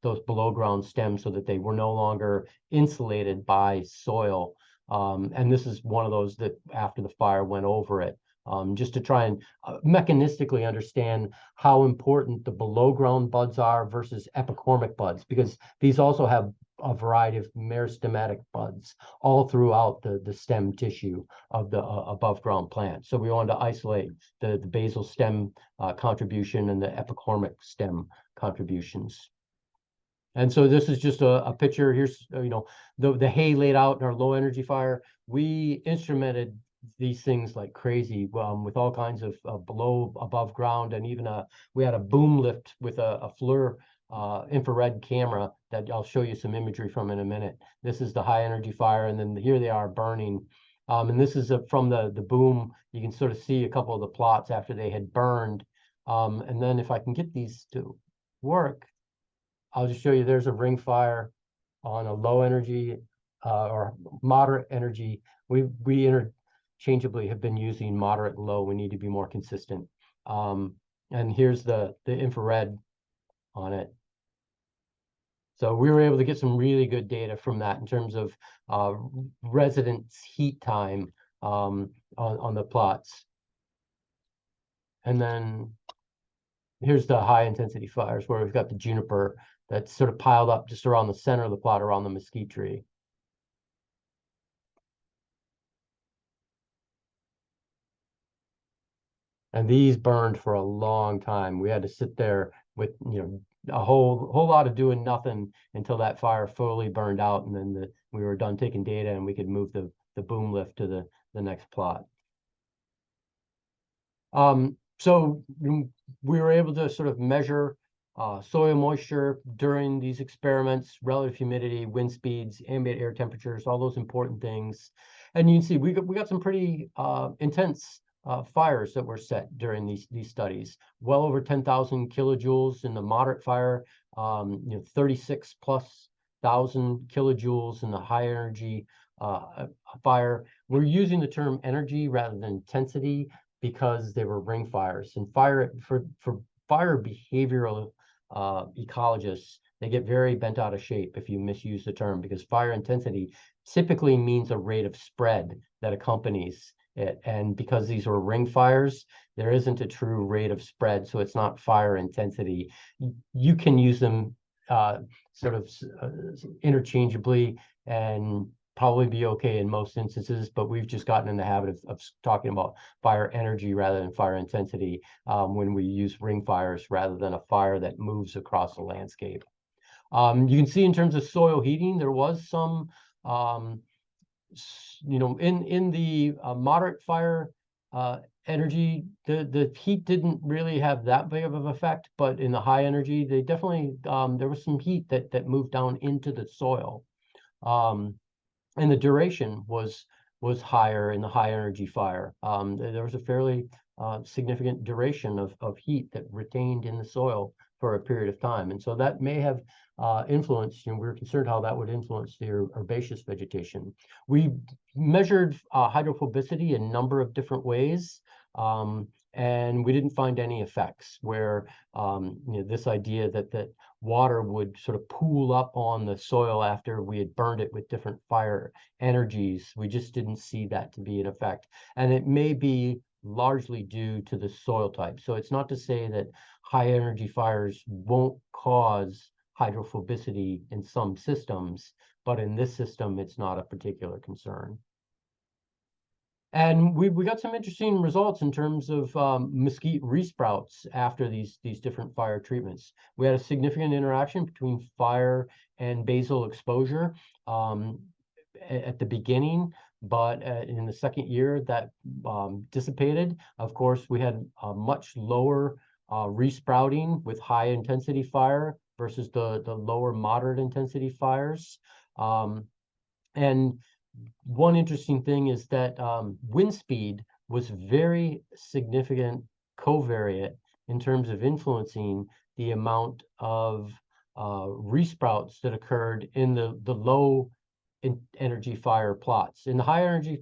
those below ground stems so that they were no longer insulated by soil. And this is one of those that after the fire went over it, just to try and mechanistically understand how important the below ground buds are versus epicormic buds, because these also have a variety of meristematic buds all throughout the stem tissue of the above ground plant. So we wanted to isolate the basal stem contribution and the epicormic stem contributions. And so this is just a picture. Here's the hay laid out in our low energy fire. We instrumented these things like crazy with all kinds of below, above ground, and even we had a boom lift with a FLIR infrared camera that I'll show you some imagery from in a minute. This is the high energy fire, and then here they are burning. And this is from the boom. You can sort of see a couple of the plots after they had burned. And then if I can get these to work, I'll just show you there's a ring fire on a low energy or moderate energy. We interchangeably have been using moderate and low. We need to be more consistent. And here's the infrared on it. So we were able to get some really good data from that in terms of residence heat time on the plots. And then here's the high intensity fires where we've got the juniper that's sort of piled up just around the center of the plot around the mesquite tree. And these burned for a long time. We had to sit there with a whole lot of doing nothing until that fire fully burned out, and then we were done taking data and we could move the boom lift to the next plot. So we were able to sort of measure soil moisture during these experiments, relative humidity, wind speeds, ambient air temperatures, all those important things. And you can see we got some pretty intense fires that were set during these studies. Well over 10,000 kilojoules in the moderate fire, 36 plus thousand kilojoules in the high energy fire. We're using the term energy rather than intensity because they were ring fires. And fire for fire behavioral ecologists, they get very bent out of shape if you misuse the term, because fire intensity typically means a rate of spread that accompanies it. And because these were ring fires, there isn't a true rate of spread, so it's not fire intensity. You can use them sort of interchangeably and probably be okay in most instances, but we've just gotten in the habit of talking about fire energy rather than fire intensity when we use ring fires rather than a fire that moves across the landscape. You can see in terms of soil heating, there was some, in the moderate fire energy, the heat didn't really have that big of an effect, but in the high energy, they definitely, there was some heat that moved down into the soil. And the duration was higher in the high energy fire. There was a fairly significant duration of heat that retained in the soil for a period of time. And so that may have influenced, we were concerned how that would influence the herbaceous vegetation. We measured hydrophobicity in a number of different ways. And we didn't find any effects where this idea that water would sort of pool up on the soil after we had burned it with different fire energies. We just didn't see that to be an effect. And it may be largely due to the soil type. So it's not to say that high energy fires won't cause hydrophobicity in some systems, but in this system, it's not a particular concern. And we got some interesting results in terms of mesquite resprouts after these different fire treatments. We had a significant interaction between fire and basal exposure at the beginning, but in the second year that dissipated. Of course, we had a much lower resprouting with high intensity fire versus the lower moderate intensity fires. And one interesting thing is that wind speed was very significant covariate in terms of influencing the amount of resprouts that occurred in the low energy fire plots. In the high energy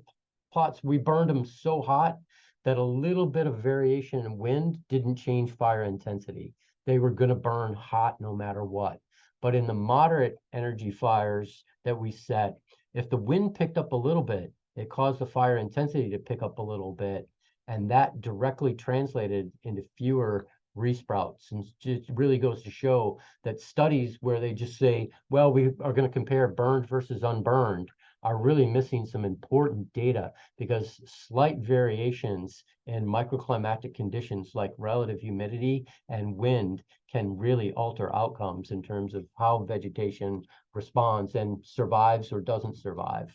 plots, we burned them so hot that a little bit of variation in wind didn't change fire intensity. They were going to burn hot no matter what. But in the moderate energy fires that we set, if the wind picked up a little bit, it caused the fire intensity to pick up a little bit, and that directly translated into fewer resprouts. And it really goes to show that studies where they just say, well, we are going to compare burned versus unburned, are really missing some important data, because slight variations in microclimatic conditions like relative humidity and wind can really alter outcomes in terms of how vegetation responds and survives or doesn't survive.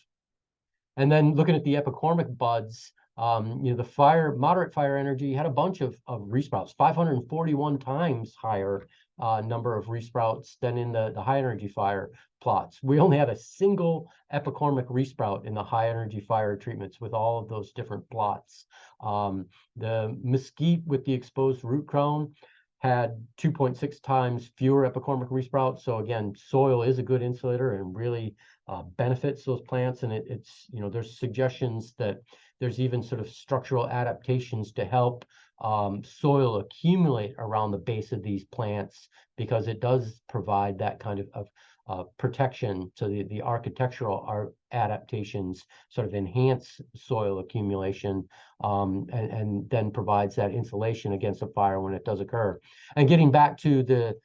And then looking at the epicormic buds, the moderate fire energy had a bunch of resprouts, 541 times higher number of resprouts than in the high energy fire plots. We only had a single epicormic resprout in the high energy fire treatments with all of those different plots. The mesquite with the exposed root crown had 2.6 times fewer epicormic resprouts. So again, soil is a good insulator and really benefits those plants. And it's, there's suggestions that there's even sort of structural adaptations to help soil accumulate around the base of these plants, because it does provide that kind of protection. So the architectural adaptations sort of enhance soil accumulation and then provides that insulation against a fire when it does occur. And getting back to the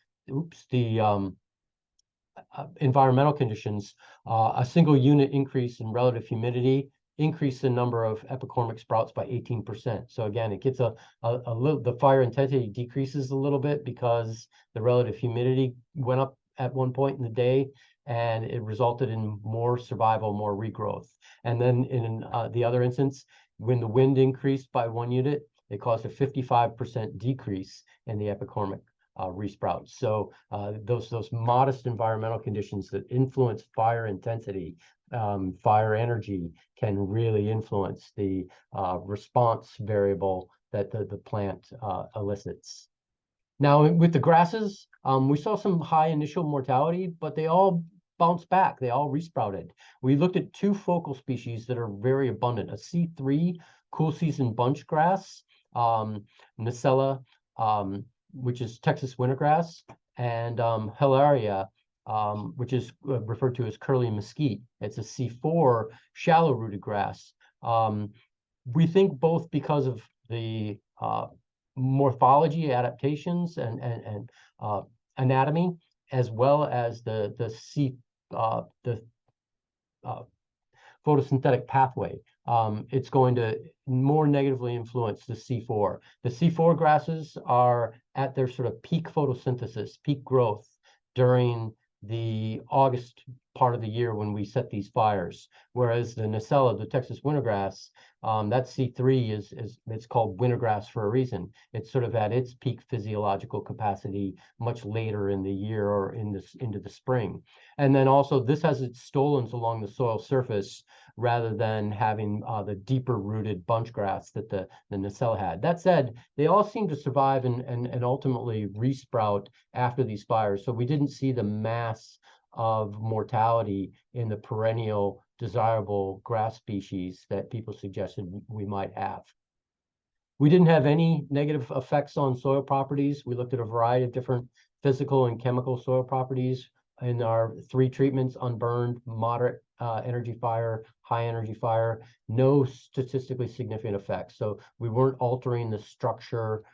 environmental conditions, a single unit increase in relative humidity increased the number of epicormic sprouts by 18%. So again, it gets a little, the fire intensity decreases a little bit because the relative humidity went up at one point in the day, and it resulted in more survival, more regrowth. And then in the other instance, when the wind increased by 1 unit, it caused a 55% decrease in the epicormic resprouts. So those modest environmental conditions that influence fire intensity, fire energy, can really influence the response variable that the plant elicits. Now, with the grasses, we saw some high initial mortality, but they all bounced back. They all resprouted. We looked at two focal species that are very abundant: a C3 cool season bunch grass, Nacella, which is Texas wintergrass, and Hilaria, which is referred to as curly mesquite. It's a C4 shallow rooted grass. We think both because of the morphology adaptations and anatomy, as well as the photosynthetic pathway. It's going to more negatively influence the C4. The C4 grasses are at their sort of peak photosynthesis, peak growth during the August part of the year when we set these fires, whereas the Nacella, the Texas wintergrass, that C3 is it's called wintergrass for a reason. It's sort of at its peak physiological capacity much later in the year or into the spring. And then also this has its stolons along the soil surface rather than having the deeper rooted bunch grass that the Nacella had. That said, they all seem to survive and ultimately resprout after these fires. So we didn't see the mass of mortality in the perennial desirable grass species that people suggested we might have. We didn't have any negative effects on soil properties. We looked at a variety of different physical and chemical soil properties in our 3 treatments: unburned, moderate energy fire, high energy fire. No statistically significant effects. So we weren't altering the structure,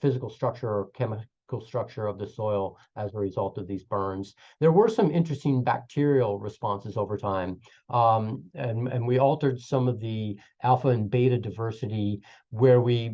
physical structure or chemical structure of the soil as a result of these burns. There were some interesting bacterial responses over time, and we altered some of the alpha and beta diversity where we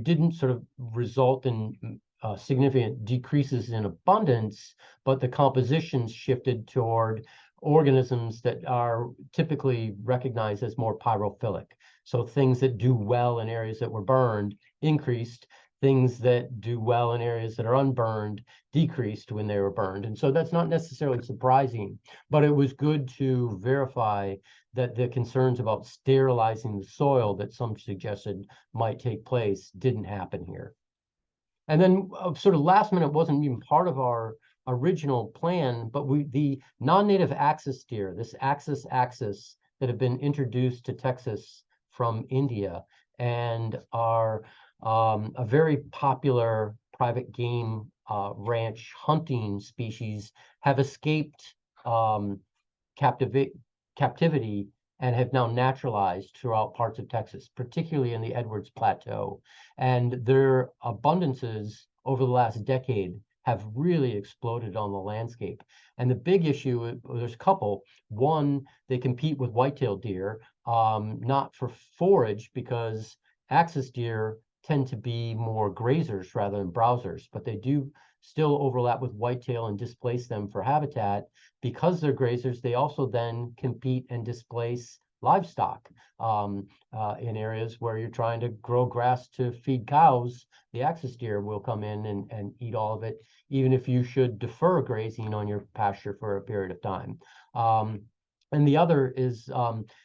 didn't sort of result in significant decreases in abundance, but the compositions shifted toward organisms that are typically recognized as more pyrophilic. So things that do well in areas that were burned increased. Things that do well in areas that are unburned decreased when they were burned. And so that's not necessarily surprising, but it was good to verify that the concerns about sterilizing the soil that some suggested might take place didn't happen here. And then sort of last minute, wasn't even part of our original plan, but the non-native axis deer, this axis that have been introduced to Texas from India and are a very popular private game ranch hunting species, have escaped captivity and have now naturalized throughout parts of Texas, particularly in the Edwards Plateau. And their abundances over the last decade have really exploded on the landscape. And the big issue, there's a couple. One, they compete with white-tailed deer, not for forage, because axis deer tend to be more grazers rather than browsers, but they do still overlap with whitetail and displace them for habitat. Because they're grazers, they also then compete and displace livestock in areas where you're trying to grow grass to feed cows. The axis deer will come in and eat all of it, even if you should defer grazing on your pasture for a period of time. And the other is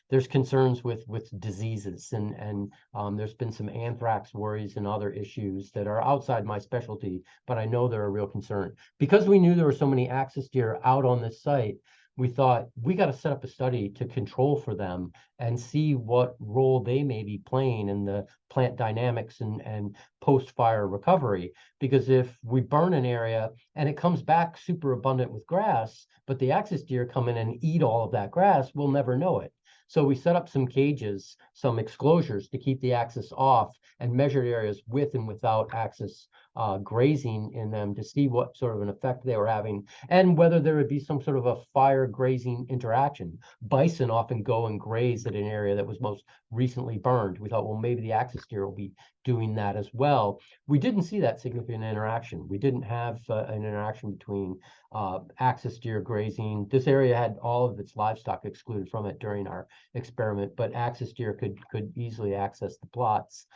there's concerns with diseases, and there's been some anthrax worries and other issues that are outside my specialty, but I know they're a real concern. Because we knew there were so many axis deer out on this site, we thought we got to set up a study to control for them and see what role they may be playing in the plant dynamics and post-fire recovery. Because if we burn an area and it comes back super abundant with grass, but the axis deer come in and eat all of that grass, we'll never know it. So we set up some cages, some exclosures to keep the axis off, and measured areas with and without axis grazing in them to see what sort of an effect they were having and whether there would be some sort of a fire grazing interaction. Bison often go and graze at an area that was most recently burned. We thought, well, maybe the axis deer will be doing that as well. We didn't see that significant interaction. We didn't have an interaction between axis deer grazing. This area had all of its livestock excluded from it during our experiment, but axis deer could easily access the plots.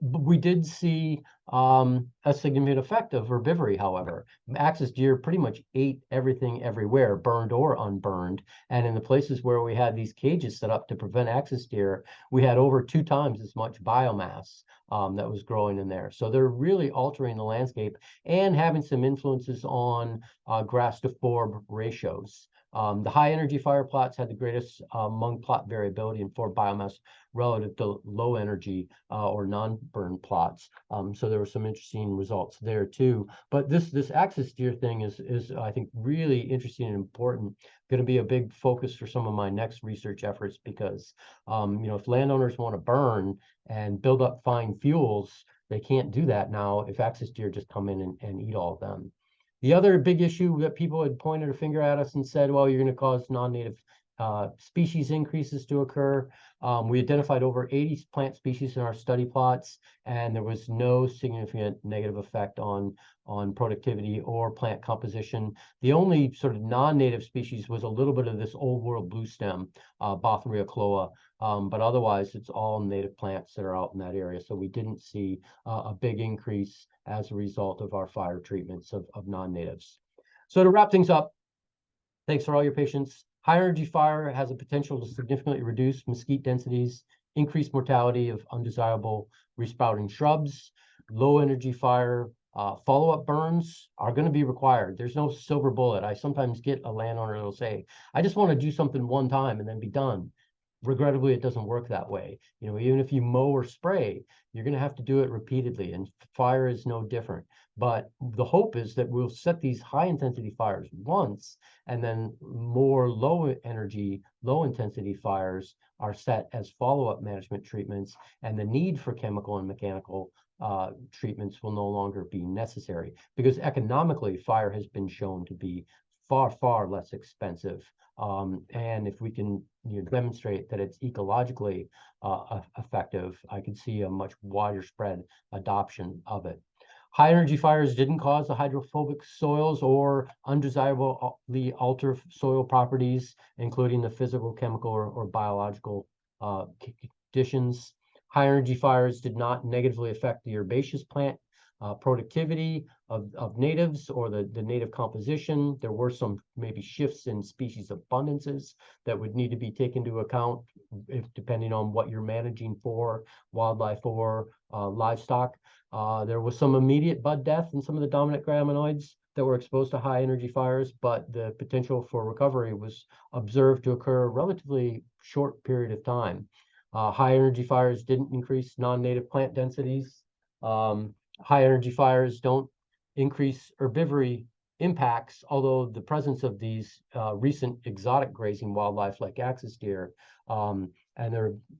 We did see a significant effect of herbivory, however. Axis deer pretty much ate everything everywhere, burned or unburned. And in the places where we had these cages set up to prevent axis deer, we had over 2 times as much biomass that was growing in there. So they're really altering the landscape and having some influences on grass to forb ratios. The high energy fire plots had the greatest among plot variability in forb biomass relative to low energy or non-burn plots. So there were some interesting results there too. But this axis deer thing is I think really interesting and important. Going to be a big focus for some of my next research efforts because if landowners want to burn and build up fine fuels, they can't do that now if axis deer just come in and eat all of them. The other big issue that people had pointed a finger at us and said, well, you're going to cause non-native species increases to occur. We identified over 80 plant species in our study plots, and there was no significant negative effect on productivity or plant composition. The only sort of non-native species was a little bit of this old world blue stem, Botharia cloa, but otherwise it's all native plants that are out in that area. So we didn't see a big increase as a result of our fire treatments of non-natives. So to wrap things up, thanks for all your patience. High energy fire has a potential to significantly reduce mesquite densities, increase mortality of undesirable resprouting shrubs. Low energy fire follow-up burns are going to be required. There's no silver bullet. I sometimes get a landowner that'll say, I just want to do something one time and then be done. Regrettably, it doesn't work that way. Even if you mow or spray, you're going to have to do it repeatedly, and fire is no different. But the hope is that we'll set these high intensity fires once, and then more low energy, low intensity fires are set as follow-up management treatments, and the need for chemical and mechanical treatments will no longer be necessary because economically, fire has been shown to be far, far less expensive. And if we can demonstrate that it's ecologically effective, I could see a much wider spread adoption of it. High energy fires didn't cause the hydrophobic soils or undesirably alter soil properties, including the physical, chemical, or biological conditions. High energy fires did not negatively affect the herbaceous plant productivity of natives or the native composition. There were some maybe shifts in species abundances that would need to be taken into account depending on what you're managing for wildlife or livestock. There was some immediate bud death in some of the dominant graminoids that were exposed to high energy fires, but the potential for recovery was observed to occur a relatively short period of time. High energy fires didn't increase non-native plant densities. High energy fires don't increase herbivory impacts, although the presence of these recent exotic grazing wildlife like axis deer and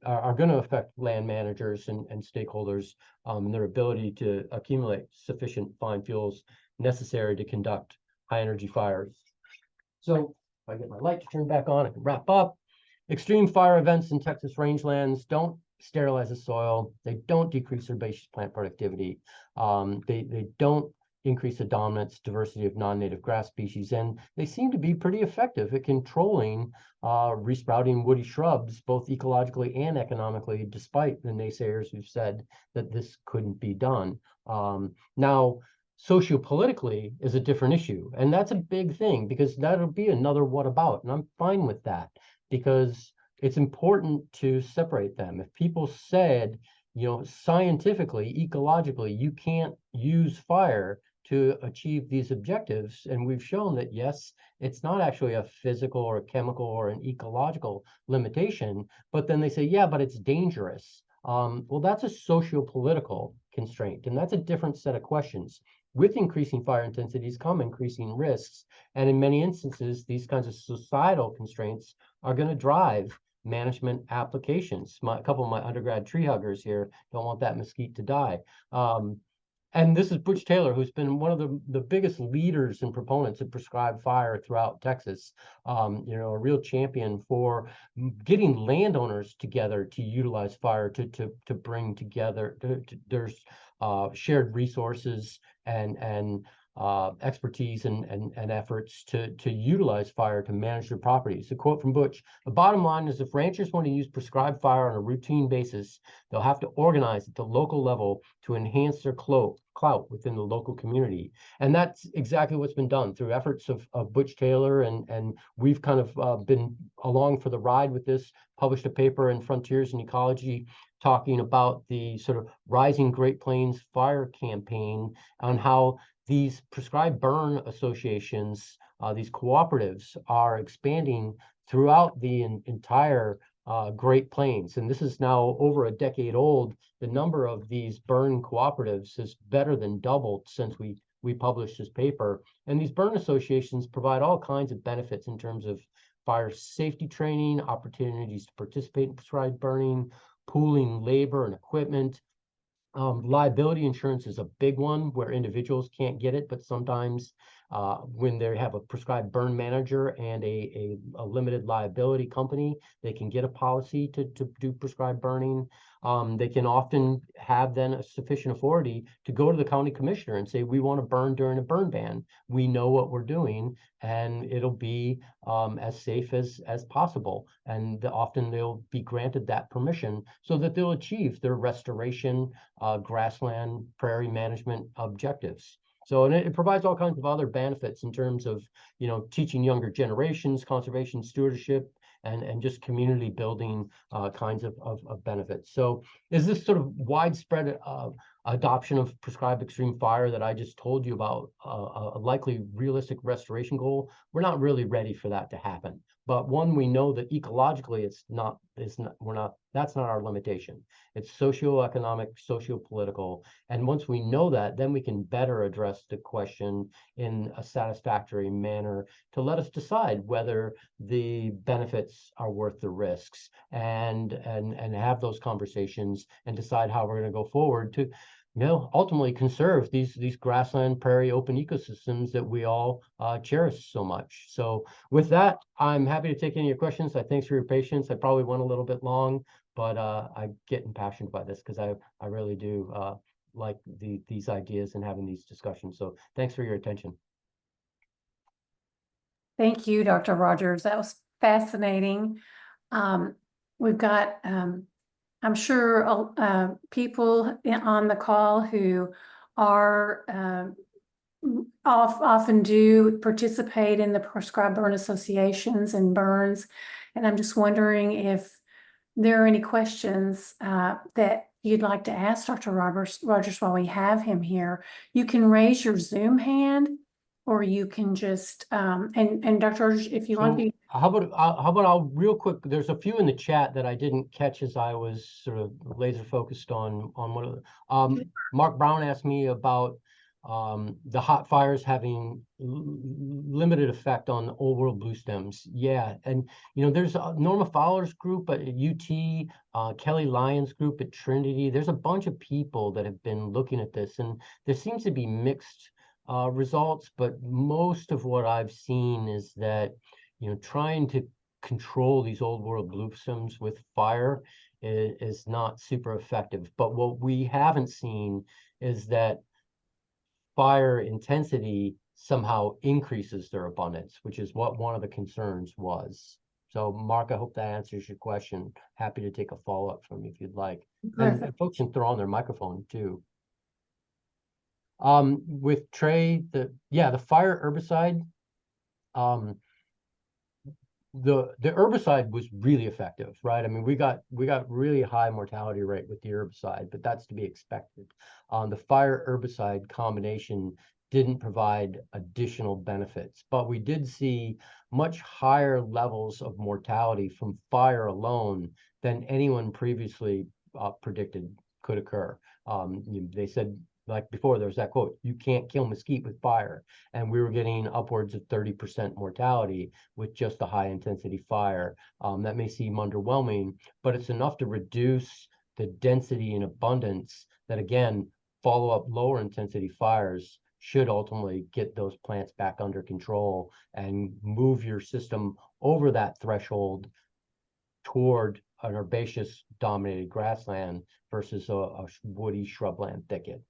are going to affect land managers and stakeholders and their ability to accumulate sufficient fine fuels necessary to conduct high energy fires. So if I get my light to turn back on, I can wrap up. Extreme fire events in Texas rangelands don't sterilize the soil. They don't decrease herbaceous plant productivity. They don't increase the dominance diversity of non-native grass species, and they seem to be pretty effective at controlling resprouting woody shrubs, both ecologically and economically, despite the naysayers who've said that this couldn't be done. Now, sociopolitically is a different issue, and that's a big thing because that'll be another what about, and I'm fine with that because it's important to separate them. If people said, scientifically, ecologically, you can't use fire to achieve these objectives, and we've shown that, yes, it's not actually a physical or a chemical or an ecological limitation, but then they say, yeah, but it's dangerous. Well, that's a socio-political constraint, and that's a different set of questions. With increasing fire intensities come increasing risks, and in many instances, these kinds of societal constraints are going to drive management applications. A couple of my undergrad tree huggers here don't want that mesquite to die. And this is Butch Taylor, who's been one of the biggest leaders and proponents of prescribed fire throughout Texas. A real champion for getting landowners together to utilize fire to bring together. There's shared resources and expertise and efforts to utilize fire to manage their properties. A quote from Butch: "The bottom line is if ranchers want to use prescribed fire on a routine basis, they'll have to organize at the local level to enhance their clout within the local community." And that's exactly what's been done through efforts of Butch Taylor, and we've kind of been along for the ride with this, published a paper in Frontiers in Ecology talking about the sort of rising Great Plains fire campaign, on how these prescribed burn associations, these cooperatives, are expanding throughout the entire Great Plains. And this is now over a decade old. The number of these burn cooperatives has better than doubled since we published this paper. And these burn associations provide all kinds of benefits in terms of fire safety training, opportunities to participate in prescribed burning, pooling labor and equipment. Liability insurance is a big one where individuals can't get it, but sometimes when they have a prescribed burn manager and a limited liability company, they can get a policy to do prescribed burning. They can often have then a sufficient authority to go to the county commissioner and say, we want to burn during a burn ban. We know what we're doing, and it'll be as safe as possible. And often they'll be granted that permission so that they'll achieve their restoration, grassland, prairie management objectives. So, and it provides all kinds of other benefits in terms of, teaching younger generations, conservation stewardship, and just community building kinds of benefits. So is this sort of widespread adoption of prescribed extreme fire that I just told you about a likely realistic restoration goal? We're not really ready for that to happen. But one, we know that ecologically that's not our limitation. It's socioeconomic, socio-political. And once we know that, then we can better address the question in a satisfactory manner to let us decide whether the benefits are worth the risks, and have those conversations and decide how we're going to go forward to ultimately conserve these grassland, prairie, open ecosystems that we all cherish so much. So with that, I'm happy to take any of your questions. Thanks for your patience. I probably went a little bit long, but I get impassioned by this because I really do like these ideas and having these discussions. So thanks for your attention. Thank you, Dr. Rogers. That was fascinating. We've got I'm sure people on the call who are often do participate in the prescribed burn associations and burns. And I'm just wondering if there are any questions that you'd like to ask Dr. Rogers while we have him here. You can raise your Zoom hand, or you can just and Dr. Rogers, if you want to. How about I'll real quick, there's a few in the chat that I didn't catch as I was sort of laser focused on one of the, Mark Brown asked me about the hot fires having limited effect on old world blue stems. Yeah, and there's Norma Fowler's group at UT, Kelly Lyons group at Trinity. There's a bunch of people that have been looking at this, and there seems to be mixed results, but most of what I've seen is that trying to control these old world blue stems with fire is not super effective. But what we haven't seen is that fire intensity somehow increases their abundance, which is what one of the concerns was. So Mark, I hope that answers your question. Happy to take a follow-up from you if you'd like. And folks can throw on their microphone too. With Trey, the fire herbicide, the herbicide was really effective, right? I mean, we got really high mortality rate with the herbicide, but that's to be expected. The fire herbicide combination didn't provide additional benefits, but we did see much higher levels of mortality from fire alone than anyone previously predicted could occur. They said, like before, there's that quote, you can't kill mesquite with fire. And we were getting upwards of 30% mortality with just a high intensity fire. That may seem underwhelming, but it's enough to reduce the density and abundance that, again, follow up lower intensity fires should ultimately get those plants back under control and move your system over that threshold toward an herbaceous dominated grassland versus a woody shrubland thicket.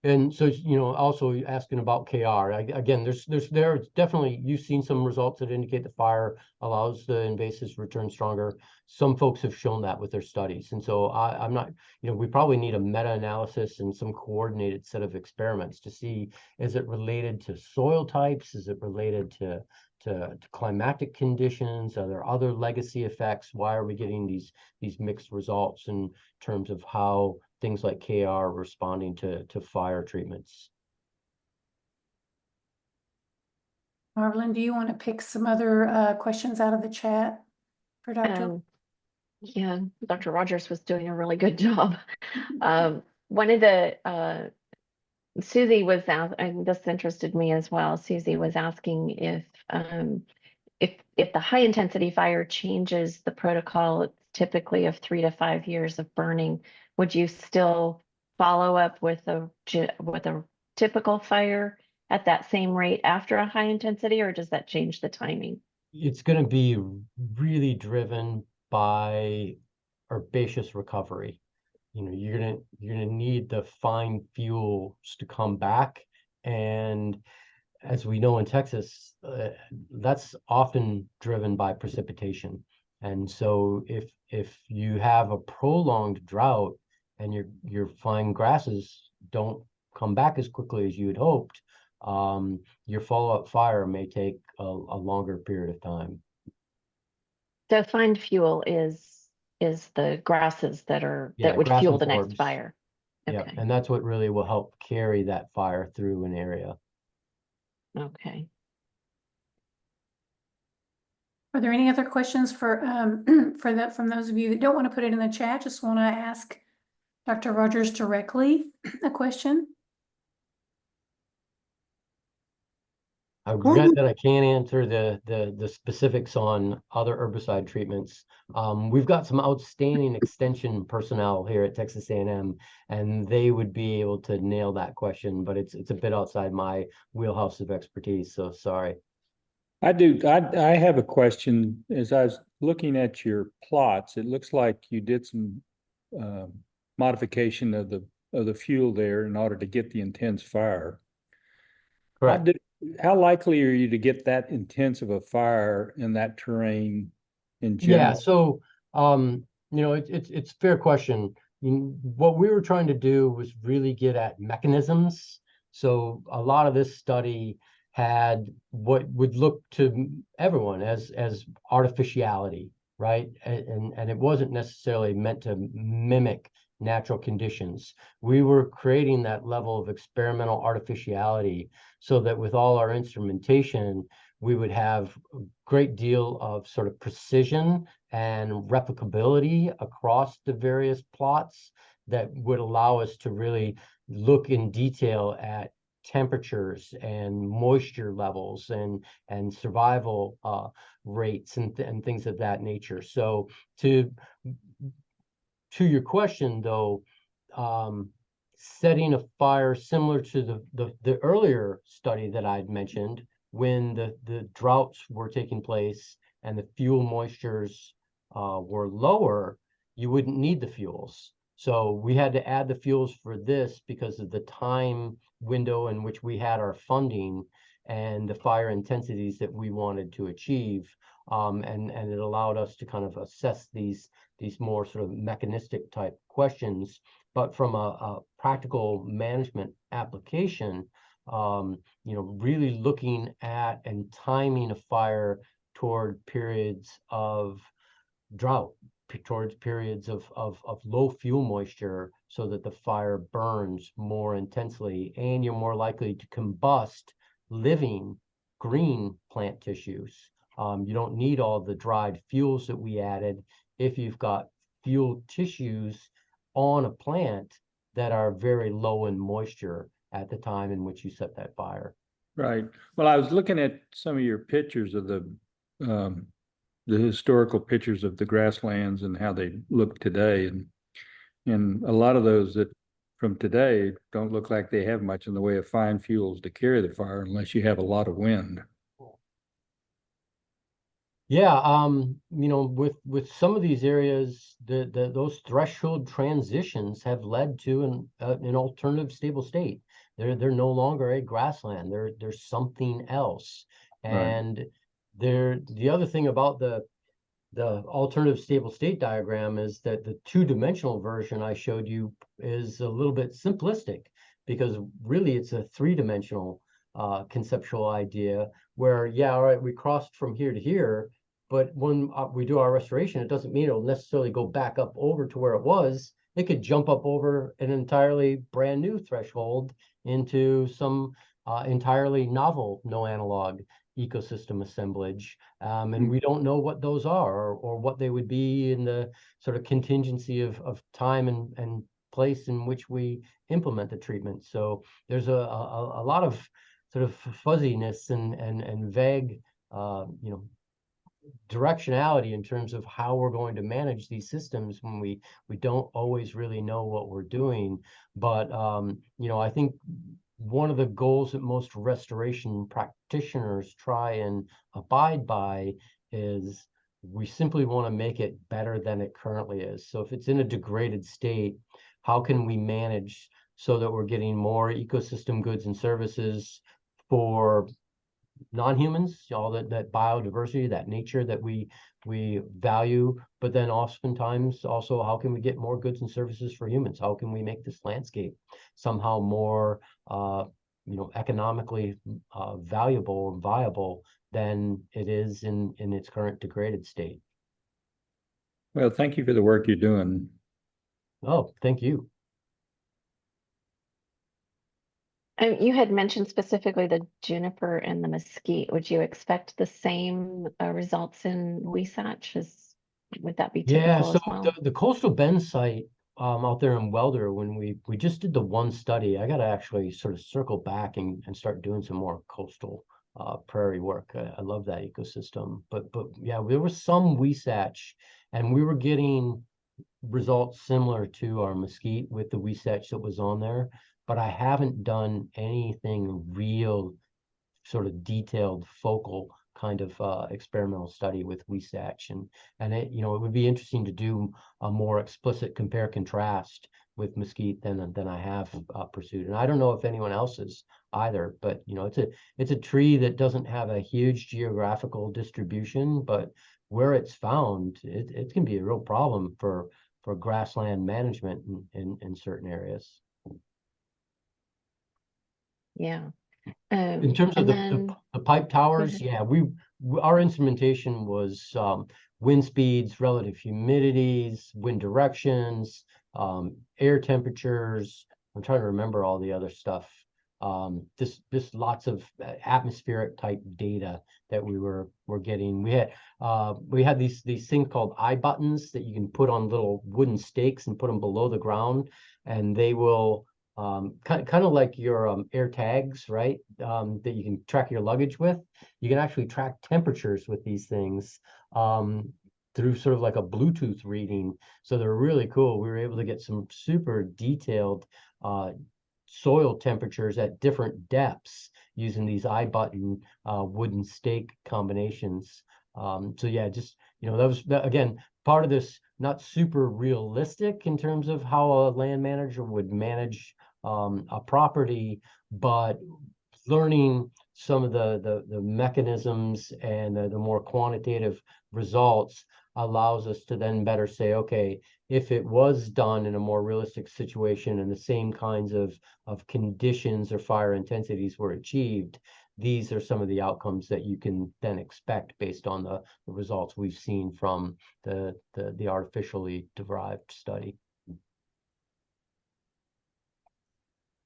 And so, also asking about KR, again, there's definitely, you've seen some results that indicate the fire allows the invasives to return stronger. Some folks have shown that with their studies. And so I'm not, we probably need a meta-analysis and some coordinated set of experiments to see, is it related to soil types? Is it related to climatic conditions? Are there other legacy effects? Why are we getting these mixed results in terms of how things like KR are responding to fire treatments? Marvelyn, do you want to pick some other questions out of the chat for Dr.? Yeah, Dr. Rogers was doing a really good job. One of the Susie was out, and this interested me as well. Susie was asking if the high intensity fire changes the protocol, it's typically of 3 to 5 years of burning. Would you still follow up with a typical fire at that same rate after a high intensity, or does that change the timing? It's going to be really driven by herbaceous recovery. You're gonna need the fine fuels to come back, and as we know in Texas, that's often driven by precipitation. And so if you have a prolonged drought and your fine grasses don't come back as quickly as you had hoped, your follow-up fire may take a longer period of time. So fine fuel is the grasses that would grass fuel and the next forbs. fire. Yeah, Okay. and that's what really will help carry that fire through an area. Okay. Are there any other questions for from those of you that don't want to put it in the chat, just want to ask Dr. Rogers directly a question? I regret that I can't answer the specifics on other herbicide treatments. We've got some outstanding extension personnel here at Texas A&M, and they would be able to nail that question, but it's a bit outside my wheelhouse of expertise, so sorry. I have a question. As I was looking at your plots, it looks like you did some modification of the fuel there in order to get the intense fire. Correct. How likely are you to get that intense of a fire in that terrain in general? Yeah, so it's a fair question. What we were trying to do was really get at mechanisms. So a lot of this study had what would look to everyone as artificiality, right? And it wasn't necessarily meant to mimic natural conditions. We were creating that level of experimental artificiality so that with all our instrumentation, we would have a great deal of sort of precision and replicability across the various plots that would allow us to really look in detail at temperatures and moisture levels and survival rates and things of that nature. So to your question though, setting a fire similar to the earlier study that I'd mentioned, when the droughts were taking place and the fuel moistures were lower, you wouldn't need the fuels. So we had to add the fuels for this because of the time window in which we had our funding and the fire intensities that we wanted to achieve. And it allowed us to kind of assess these more sort of mechanistic type questions. But from a practical management application, really looking at and timing a fire toward periods of drought, towards periods of low fuel moisture, so that the fire burns more intensely and you're more likely to combust living green plant tissues. You don't need all the dried fuels that we added if you've got fuel tissues on a plant that are very low in moisture at the time in which you set that fire. Right. Well, I was looking at some of your pictures of the historical pictures of the grasslands and how they look today, and a lot of those that from today don't look like they have much in the way of fine fuels to carry the fire unless you have a lot of wind. Yeah, with some of these areas, those threshold transitions have led to an alternative stable state. they're no longer a grassland. They're something else. Right. And the other thing about the alternative stable state diagram is that the two-dimensional version I showed you is a little bit simplistic, because really it's a three-dimensional conceptual idea where, yeah, all right, we crossed from here to here, but when we do our restoration, it doesn't mean it'll necessarily go back up over to where it was. It could jump up over an entirely brand new threshold into some entirely novel no analog ecosystem assemblage. And we don't know what those are, or what they would be in the sort of contingency of time and place in which we implement the treatment. So there's a lot of sort of fuzziness and vague, directionality in terms of how we're going to manage these systems when we don't always really know what we're doing. But I think one of the goals that most restoration practitioners try and abide by is we simply want to make it better than it currently is. So if it's in a degraded state, how can we manage so that we're getting more ecosystem goods and services for non-humans, all that biodiversity, that nature that we value, but then oftentimes also, how can we get more goods and services for humans? How can we make this landscape somehow more economically valuable and viable than it is in its current degraded state? Well, thank you for the work you're doing. Oh, thank you. You had mentioned specifically the juniper and the mesquite. Would you expect the same results in Wasatch? Would that be Yeah, typical so as well? the coastal bend site out there in Welder, when we just did the one study, I got to actually sort of circle back and start doing some more coastal prairie work. I love that ecosystem, but yeah, there was some Wasatch, and we were getting results similar to our mesquite with the Wasatch that was on there, but I haven't done anything real sort of detailed focal kind of experimental study with Wasatch, and it would be interesting to do a more explicit compare contrast with mesquite than I have pursued. And I don't know if anyone else is either, but it's a tree that doesn't have a huge geographical distribution, but where it's found, it can be a real problem for grassland management in certain areas. Yeah. In terms of And then the pipe go towers, ahead. yeah, our instrumentation was wind speeds, relative humidities, wind directions, air temperatures. I'm trying to remember all the other stuff. Just lots of atmospheric type data that we're getting. We had these things called eye buttons that you can put on little wooden stakes and put them below the ground, and they will kind of like your air tags, right? That you can track your luggage with. You can actually track temperatures with these things through sort of like a Bluetooth reading. So they're really cool. We were able to get some super detailed soil temperatures at different depths using these eye button wooden stake combinations. So yeah, just that was again part of this, not super realistic in terms of how a land manager would manage a property, but learning some of the mechanisms and the more quantitative results allows us to then better say, okay, if it was done in a more realistic situation and the same kinds of conditions or fire intensities were achieved, these are some of the outcomes that you can then expect based on the results we've seen from the artificially derived study.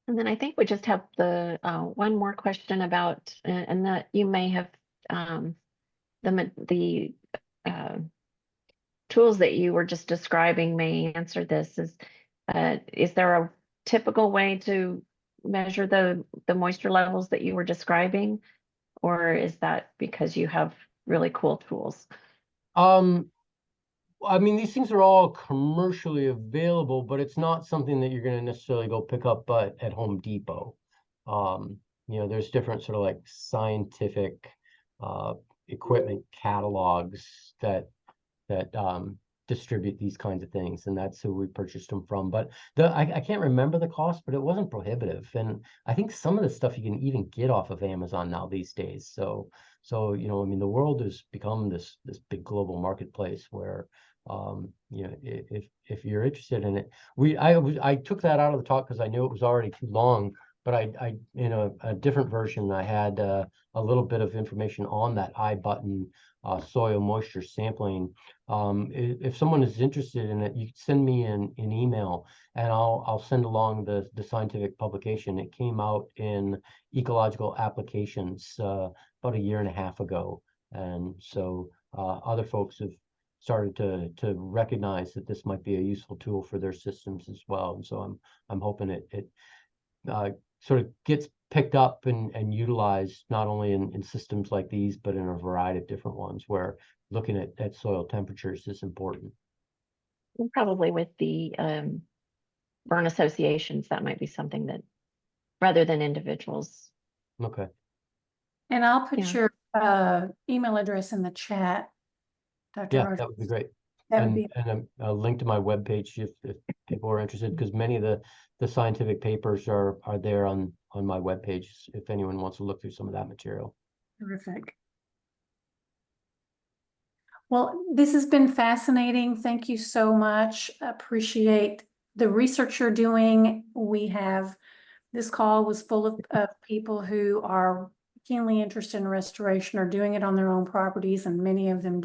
And then I think we just have the one more question about, and that you may have the tools that you were just describing may answer this. Is there a typical way to measure the moisture levels that you were describing, or is that because you have really cool tools? I mean, these things are all commercially available, but it's not something that you're going to necessarily go pick up at Home Depot. There's different sort of like scientific equipment catalogs that distribute these kinds of things, and that's who we purchased them from. But I can't remember the cost, but it wasn't prohibitive. And I think some of the stuff you can even get off of Amazon now these days. So you know, I mean, the world has become this big global marketplace where you know, if you're interested in it, I took that out of the talk because I knew it was already too long. But I in a different version, I had a little bit of information on that iButton soil moisture sampling. If someone is interested in it, you can send me an email, and I'll send along the scientific publication. It came out in Ecological Applications about a year and a half ago, and so other folks have started to recognize that this might be a useful tool for their systems as well. And so I'm hoping it sort of gets picked up and utilized not only in systems like these, but in a variety of different ones where looking at soil temperatures is important. And probably with the burn associations, that might be something that, rather than individuals. Okay. And I'll put Yeah. your email address in the chat, Dr. Yeah, Rogers. that would be great. That would be, And a link to my webpage if people are interested, because many of the scientific papers are there on my webpage if anyone wants to look through some of that material. terrific. Well, this has been fascinating. Thank you so much. Appreciate the research you're doing. This call was full of people who are keenly interested in restoration or doing it on their own properties, and many of them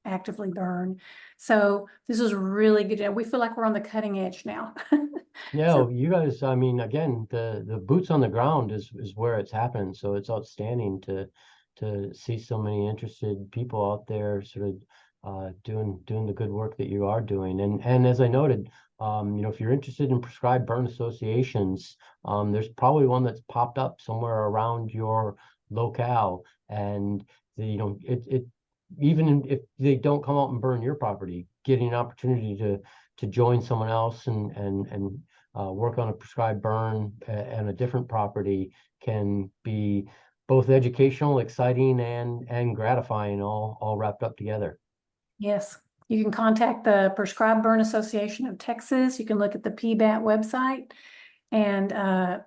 actively burn. So this is really good. We feel like we're on the cutting edge now. Yeah, So- you guys, I mean, again, the boots on the ground is where it's happening. So it's outstanding to see so many interested people out there sort of doing the good work that you are doing. And as I noted, you know, if you're interested in prescribed burn associations, there's probably one that's popped up somewhere around your locale. And you know, even if they don't come out and burn your property, getting an opportunity to join someone else and work on a prescribed burn and a different property can be both educational, exciting, and gratifying, all wrapped up together. Yes, you can contact the Prescribed Burn Association of Texas. You can look at the PBAT website, and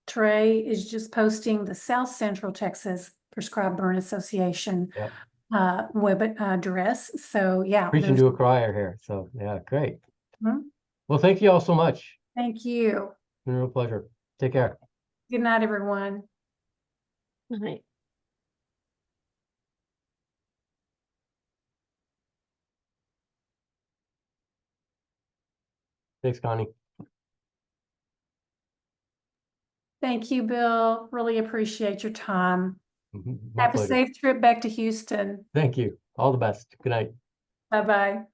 Trey is just posting the South Central Texas Prescribed Burn Association Yep. web address. So yeah, Preaching to a choir here. So yeah, great. Mhm. Well, thank you all so much. Thank you. It's been a real pleasure. Take care. Good night, everyone. All right. Thanks, Connie. Thank you, Bill. Really appreciate your time. My Have pleasure. a safe trip back to Houston. Thank you. All the best. Good night. Bye-bye.